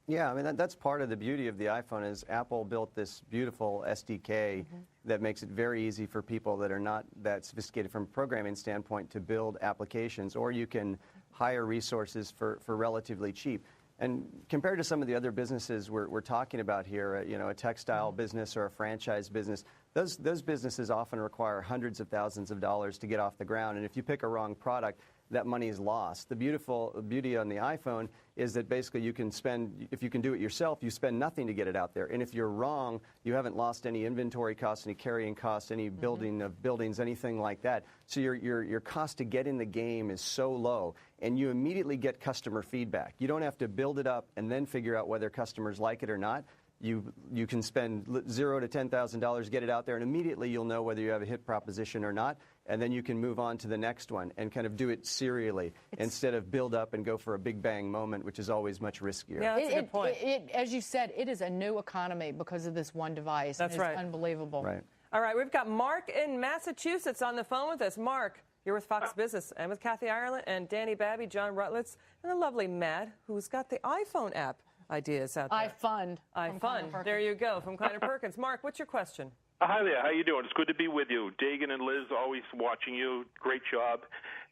Yeah, I mean, that's part of the beauty of the iPhone is Apple built this beautiful SDK that makes it very easy for people that are not that sophisticated from a programming standpoint to build applications, or you can hire resources for relatively cheap. And compared to some of the other businesses we're talking about here, a textile business or a franchise business, those businesses often require hundreds of thousands of dollars to get off the ground. And if you pick a wrong product, that money is lost. The beauty on the iPhone is that basically you can spend, if you can do it yourself, you spend nothing to get it out there. And if you're wrong, you haven't lost any inventory costs, any carrying costs, any building of buildings, anything like that. So your cost to get in the game is so low, and you immediately get customer feedback. You don't have to build it up and then figure out whether customers like it or not. You can spend $0 to $10,000, get it out there, and immediately you'll know whether you have a hit proposition or not, and then you can move on to the next one and kind of do it serially instead of build up and go for a big bang moment, which is always much riskier. Yeah, that's a good point. As you said, it is a new economy because of this one device. That's right. It's unbelievable. Right. All right, we've got Mark in Massachusetts on the phone with us. Mark, you're with Fox Business. I'm with Kathy Ireland and Dani Babb, John Rutledge, and the lovely Matt, who's got the iPhone app ideas out there. iFund. There you go, from Kleiner Perkins. Mark, what's your question? Hi there. How you doing? It's good to be with you. Dagan and Liz, always watching you. Great job.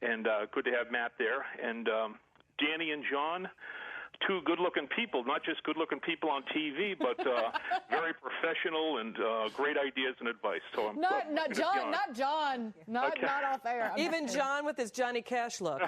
And good to have Matt there. And Danny and John, two good-looking people, not just good-looking people on TV, but very professional and great ideas and advice. So I'm not John, not off air. Even John with his Johnny Cash look.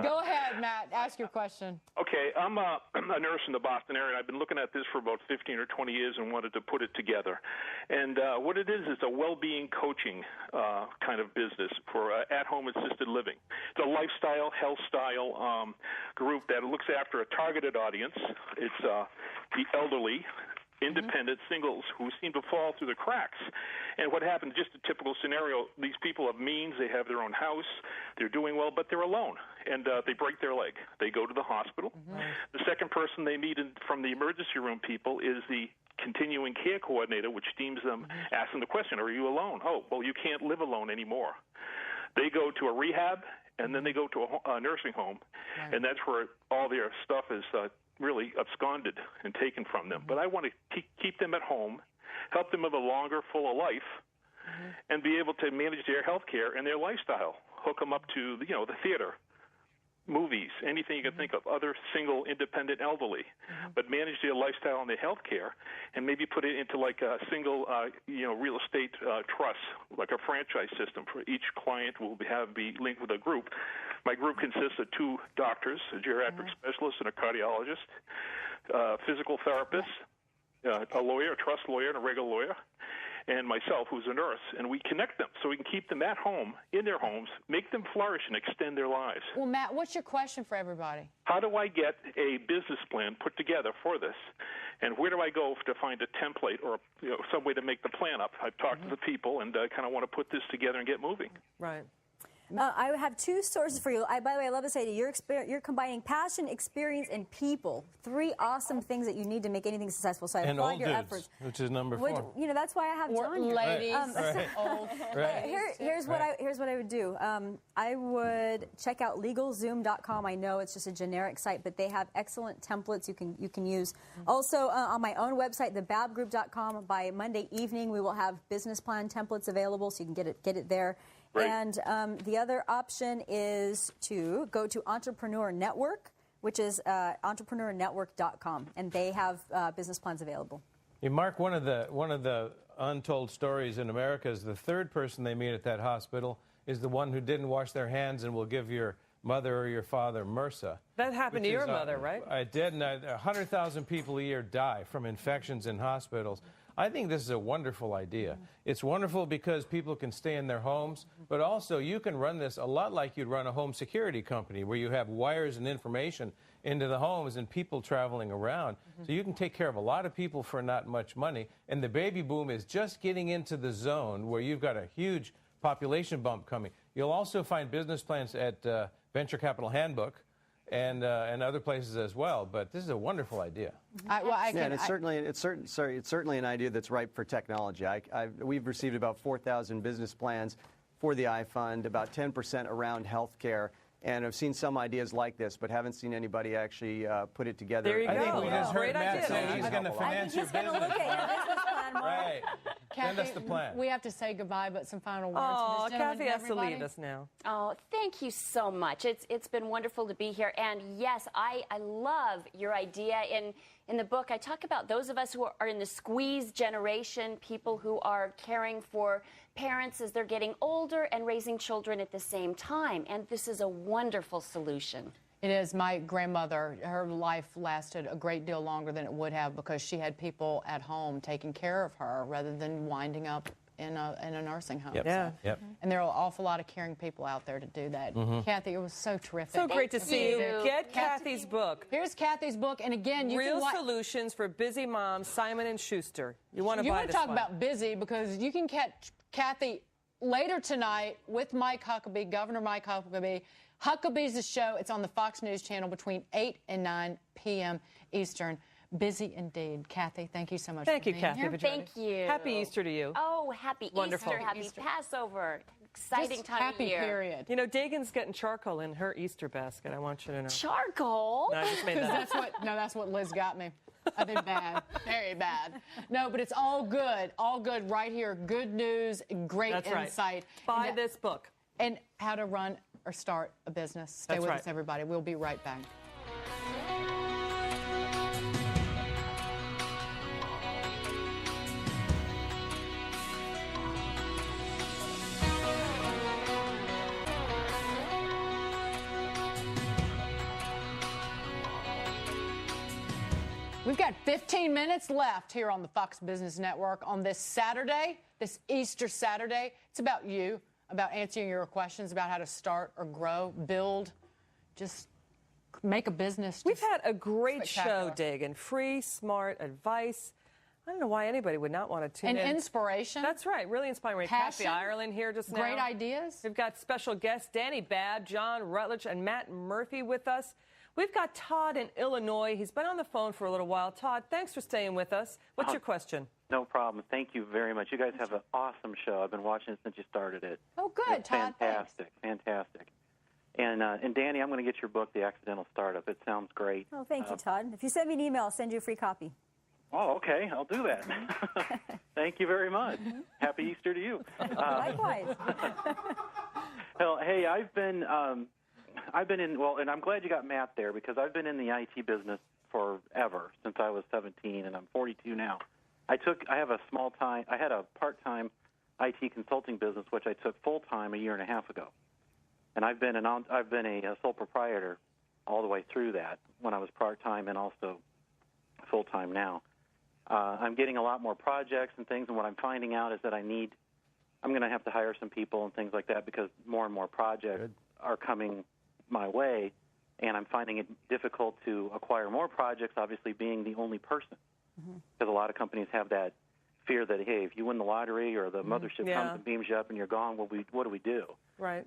Go ahead, Matt. Ask your question. Okay, I'm a nurse in the Boston area, and I've been looking at this for about 15 or 20 years and wanted to put it together. And what it is a well-being coaching kind of business for at-home assisted living. It's a lifestyle, health style group that looks after a targeted audience. It's the elderly, independent singles who seem to fall through the cracks. And what happens, just a typical scenario, these people have means, they have their own house, they're doing well, but they're alone, and they break their leg. They go to the hospital. The second person they meet from the emergency room people is the continuing care coordinator, which deems them, asks them the question, are you alone? Oh, well, you can't live alone anymore. They go to a rehab, and then they go to a nursing home, and that's where all their stuff is really absconded and taken from them. But I want to keep them at home, help them live a longer, fuller life, and be able to manage their health care and their lifestyle, hook them up to the theater, movies, anything you can think of, other single, independent elderly, but manage their lifestyle and their health care, and maybe put it into like a single, real estate trust, like a franchise system. For each client will be linked with a group. My group consists of 2 doctors, a geriatric specialist and a cardiologist, physical therapist, a lawyer, a trust lawyer, and a regular lawyer, and myself, who's a nurse, and we connect them so we can keep them at home, in their homes, make them flourish and extend their lives. Well, Matt, what's your question for everybody? How do I get a business plan put together for this? And where do I go to find a template or some way to make the plan up? I've talked to the people, and I kind of want to put this together and get moving. Right. I have two sources for you. By the way, I love this idea. You're combining passion, experience, and people. 3 awesome things that you need to make anything successful. So I applaud your efforts. Which is number 4. That's why I have John here. Ladies, old. Here's what I would do. I would check out LegalZoom.com. I know it's just a generic site, but they have excellent templates you can use. Also, on my own website, thebabbgroup.com, by Monday evening, we will have business plan templates available, so you can get it there. Great. And the other option is to go to Entrepreneur Network, which is entrepreneurnetwork.com, and they have business plans available. Hey, Mark, one of the untold stories in America is the third person they meet at that hospital is the one who didn't wash their hands and will give your mother or your father MRSA. That happened to your mother, right? I did, and 100,000 people a year die from infections in hospitals. I think this is a wonderful idea. It's wonderful because people can stay in their homes, but also you can run this a lot like you'd run a home security company where you have wires and information into the homes and people traveling around. So you can take care of a lot of people for not much money. And the baby boom is just getting into the zone where you've got a huge population bump coming. You'll also find business plans at Venture Capital Handbook and other places as well. But this is a wonderful idea. And it's certainly an idea that's ripe for technology. We've received about 4,000 business plans for the iFund, about 10% around healthcare. And I've seen some ideas like this, but haven't seen anybody actually put it together. There you go. I think we just heard Great Matt idea. say he's going to finance your business. Right. Send us the plan. We have to say goodbye, but some final words. Oh, from this Kathy has to everybody. leave us now. Oh, thank you so much. It's been wonderful to be here. And yes, I love your idea. In the book, I talk about those of us who are in the squeeze generation, people who are caring for parents as they're getting older and raising children at the same time. And this is a wonderful solution. It is. My grandmother, her life lasted a great deal longer than it would have because she had people at home taking care of her rather than winding up in a nursing home. Yep. Yeah. Yep. And there are an awful lot of caring people out there to do that. Kathy, it was so terrific. So great to see you. you. Get Kathy's book. Here's Kathy's book, and again, you Real can Solutions for Busy Moms, Simon & Schuster. You want to buy this one. You want to talk about busy because you can catch Kathy later tonight with Mike Huckabee, Governor Mike Huckabee. Huckabee's the show. It's on the Fox News channel between 8 and 9 p.m. Eastern. Busy indeed. Kathy, thank you so much Thank for you, being Kathy. here. Thank you. Happy Easter to you. Oh, happy Wonderful. Easter, happy Passover. Exciting time happy of year. period. You know, Dagan's getting charcoal in her Easter basket. I want you to know. Charcoal? No, I just made that up. That's what Liz got me. I think bad, very bad. No, but it's all good right here. Good news, great insight. Buy this book. And how to run or start a business. Stay with us, everybody. We'll be right back. We've got 15 minutes left here on the Fox Business Network on this Saturday, this Easter Saturday. It's about you, about answering your questions about how to start or grow, build, just make a business. We've had a great show, Dagan. Free, smart advice. I don't know why anybody would not want to tune in. And inspiration. That's right. Really inspiring. Passion. Kathy Ireland here just now. Great ideas. We've got special guests, Dani Babb, John Rutledge, and Matt Murphy with us. We've got Todd in Illinois. He's been on the phone for a little while. Todd, thanks for staying with us. What's your question? No problem. Thank you very much. You guys have an awesome show. I've been watching it since you started it. Oh, good, it's Todd. Fantastic. Thanks. Fantastic. And Dani, I'm going to get your book, The Accidental Startup. It sounds great. Oh, thank you, Todd. If you send me an email, I'll send you a free copy. Oh, okay. I'll do that. Thank you very much. Happy Easter to you. Likewise. Well, hey, I've been in, and I'm glad you got Matt there because I've been in the IT business forever, since I was 17, and I'm 42 now. I had a part-time IT consulting business, which I took full-time a year and a half ago. And I've been a sole proprietor all the way through that when I was part-time and also full-time now. I'm getting a lot more projects and things, and what I'm finding out is that I'm going to have to hire some people and things like that because more and more projects are coming my way, and I'm finding it difficult to acquire more projects, obviously being the only person, because a lot of companies have that fear that, hey, if you win the lottery or the mothership comes and beams you up and you're gone, what do we do? Right.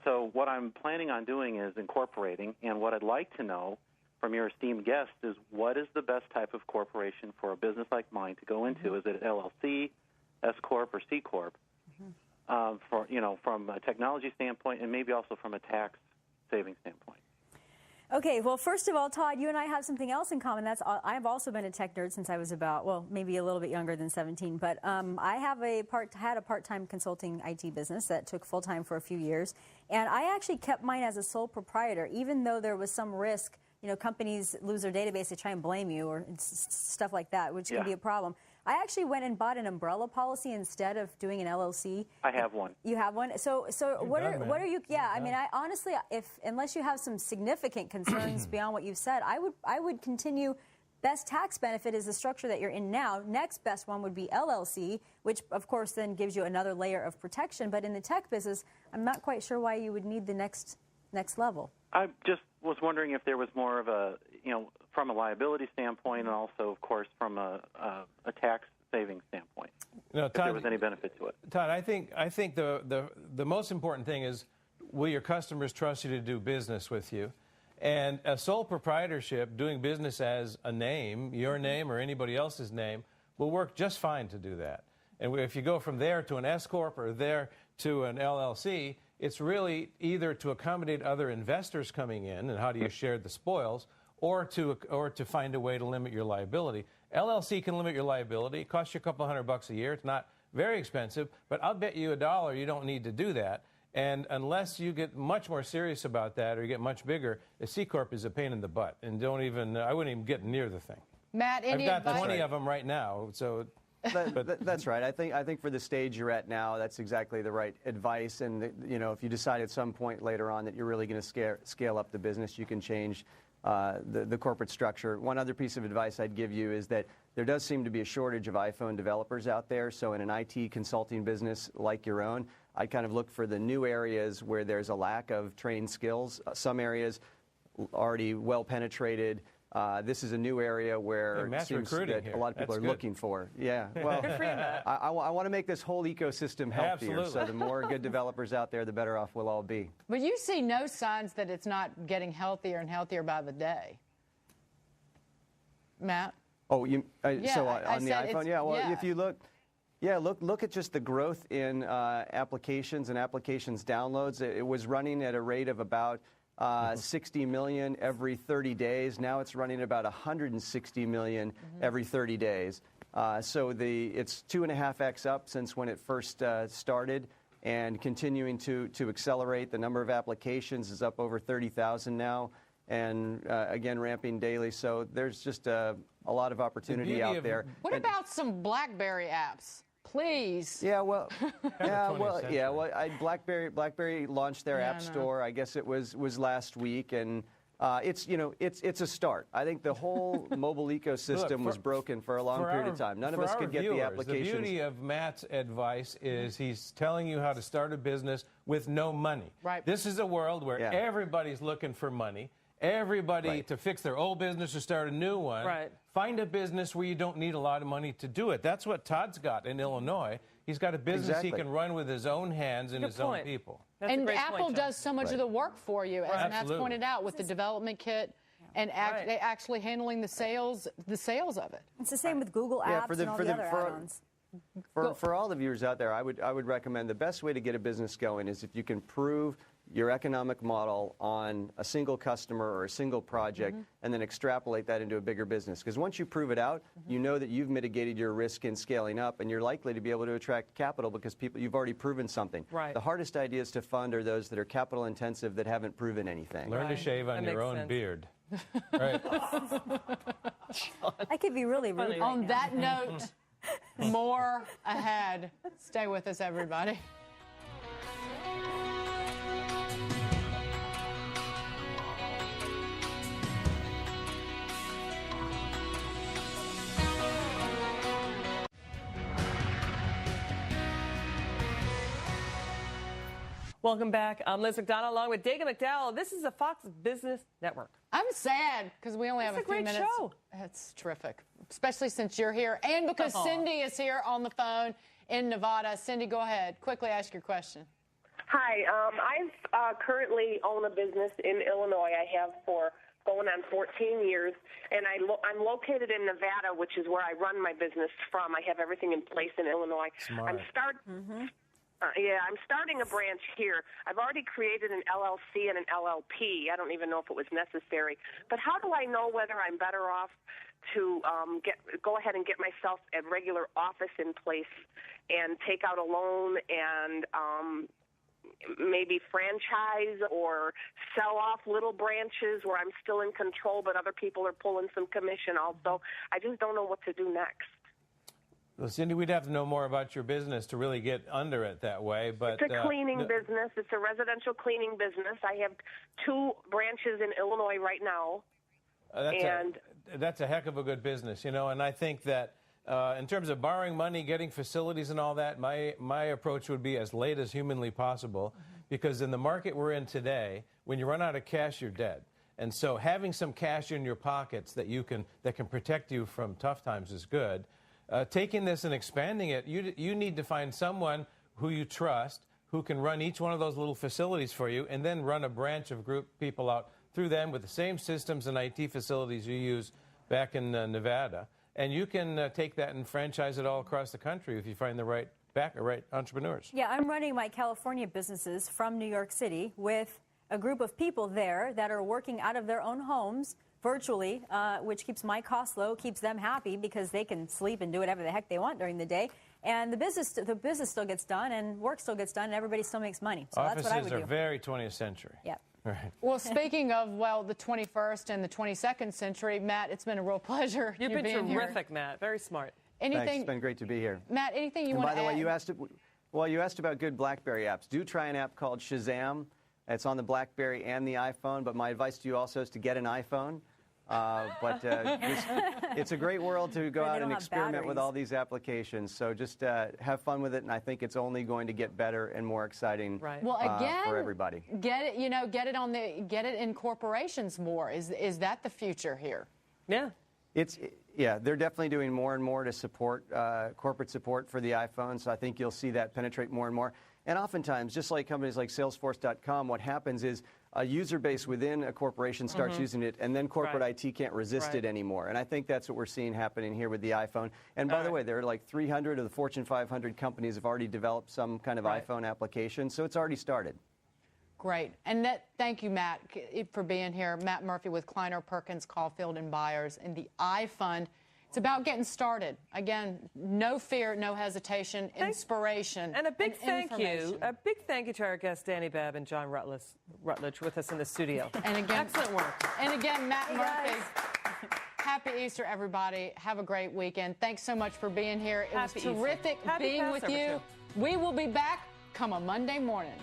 So what I'm planning on doing is incorporating, and what I'd like to know from your esteemed guest is what is the best type of corporation for a business like mine to go into? Is it LLC, S Corp, or C Corp? From a technology standpoint, and maybe also from a tax saving standpoint. Okay, well, first of all, Todd, you and I have something else in common. I've also been a tech nerd since I was maybe a little bit younger than 17. But I had a part-time consulting IT business that took full-time for a few years. And I actually kept mine as a sole proprietor, even though there was some risk. Companies lose their database, they try and blame you or stuff like that, which can be a problem. I actually went and bought an umbrella policy instead of doing an LLC. I have one. You have one? So what are you? Yeah, I mean, I honestly, unless you have some significant concerns beyond what you've said, I would continue. Best tax benefit is the structure that you're in now. Next best one would be LLC, which of course then gives you another layer of protection. But in the tech business, I'm not quite sure why you would need the next level. I just was wondering if there was more of a, from a liability standpoint and also, of course, from a tax saving standpoint, Todd, if there was any benefit to it. Todd, I think the most important thing is, will your customers trust you to do business with you? And a sole proprietorship, doing business as a name, your name or anybody else's name, will work just fine to do that. And if you go from there to an S Corp or there to an LLC, it's really either to accommodate other investors coming in, and how do you share the spoils, or to find a way to limit your liability. LLC can limit your liability. It costs you a couple $100 a year. It's not very expensive, but I'll bet you $1 you don't need to do that. And unless you get much more serious about that or you get much bigger, a C Corp is a pain in the butt. And I wouldn't even get near the thing. Matt, I've got 20 of them right now, so... That's right. I think for the stage you're at now, that's exactly the right advice. And if you decide at some point later on that you're really going to scale up the business, you can change the corporate structure. One other piece of advice I'd give you is that there does seem to be a shortage of iPhone developers out there. So in an IT consulting business like your own, I kind of look for the new areas where there's a lack of trained skills. Some areas already well penetrated. This is a new area where it seems that a lot of people are looking for. Yeah, well, I want to make this whole ecosystem healthier. Absolutely. So the more good developers out there, the better off we'll all be. But you see no signs that it's not getting healthier and healthier by the day. Matt? Oh, on the iPhone? Yeah, well, if you look... Yeah, look at just the growth in applications and applications downloads. It was running at a rate of about 60 million every 30 days. Now it's running about 160 million every 30 days. So it's 2.5x up since when it first started, and continuing to accelerate. The number of applications is up over 30,000 now, and again ramping daily. So there's just a lot of opportunity out there. What about some BlackBerry apps? Please. Yeah, well, BlackBerry launched their app store. I guess it was last week, and it's a start. I think the whole mobile ecosystem was broken for a long period of time. None of us could get the applications. The beauty of Matt's advice is he's telling you how to start a business with no money. Right. This is a world where everybody's looking for money. Everybody to fix their old business or start a new one. Right. Find a business where you don't need a lot of money to do it. That's what Todd's got in Illinois. He's got a business he can run with his own hands and his own people. And Apple does so much of the work for you, as Matt's pointed out, with the development kit and actually handling the sales of it. It's the same with Google Apps and all the other add-ons. For all the viewers out there, I would recommend the best way to get a business going is if you can prove your economic model on a single customer or a single project and then extrapolate that into a bigger business. Because once you prove it out, you know that you've mitigated your risk in scaling up, and you're likely to be able to attract capital because you've already proven something. Right. The hardest ideas to fund are those that are capital intensive that haven't proven anything. Learn to shave on your own beard. Right. I could be really rude. On that note, more ahead. Stay with us, everybody. Welcome back. I'm Liz McDonald along with Dagan McDowell. This is the Fox Business Network. I'm sad because we only have a few minutes. It's a great show. It's terrific. especially since you're here and because Cindy is here on the phone in Nevada. Cindy, go ahead. Quickly ask your question. Hi. I currently own a business in Illinois. I have for going on 14 years, and I'm located in Nevada, which is where I run my business from. I have everything in place in Illinois. Smart. I'm starting a branch here. I've already created an LLC and an LLP. I don't even know if it was necessary. But how do I know whether I'm better off to go ahead and get myself a regular office in place and take out a loan and maybe franchise or sell off little branches where I'm still in control but other people are pulling some commission also? I just don't know what to do next. Well, Cindy, we'd have to know more about your business to really get under it that way. But it's a cleaning business. It's a residential cleaning business. I have 2 branches in Illinois right now. That's a heck of a good business, you know, and I think that in terms of borrowing money, getting facilities and all that, my approach would be as late as humanly possible, because in the market we're in today, when you run out of cash, you're dead. And so having some cash in your pockets that can protect you from tough times is good. Taking this and expanding it, you need to find someone who you trust, who can run each one of those little facilities for you, and then run a branch of group people out through them with the same systems and IT facilities you use back in Nevada. And you can take that and franchise it all across the country if you find the right entrepreneurs. Yeah, I'm running my California businesses from New York City with a group of people there that are working out of their own homes virtually, which keeps my costs low, keeps them happy because they can sleep and do whatever the heck they want during the day. And the business still gets done and work still gets done and everybody still makes money. So Offices that's what I would do. are very 20th century. Yep. Right. Well, speaking of, the 21st and the 22nd century, Matt, it's been a real pleasure. You've been terrific, here. Matt. Very smart. Thanks. It's been great to be here. Matt, anything you want to add? By the way, you asked about good BlackBerry apps. Do try an app called Shazam. It's on the BlackBerry and the iPhone, but my advice to you also is to get an iPhone. It's a great world to go out and experiment with all these applications. So just have fun with it, and I think it's only going to get better and more exciting for everybody. Get it in corporations more. Is that the future here? Yeah. They're definitely doing more and more to support corporate support for the iPhone. So I think you'll see that penetrate more and more. And oftentimes, just like companies like Salesforce.com, what happens is a user base within a corporation starts using it, and then corporate IT can't resist it anymore. And I think that's what we're seeing happening here with the iPhone. And by the way, there are like 300 of the Fortune 500 companies have already developed some kind of iPhone application, so it's already started. Great. And thank you, Matt, for being here. Matt Murphy with Kleiner Perkins, Caulfield & Byers, and the iFund. It's about getting started. Again, no fear, no hesitation, inspiration, and a big thank you to our guests Dani Babb and John Rutledge with us in the studio. And again, excellent work. And again, Matt Murphy. Happy Easter, everybody. Have a great weekend. Thanks so much for being here. It was terrific being with you. We will be back come a Monday morning.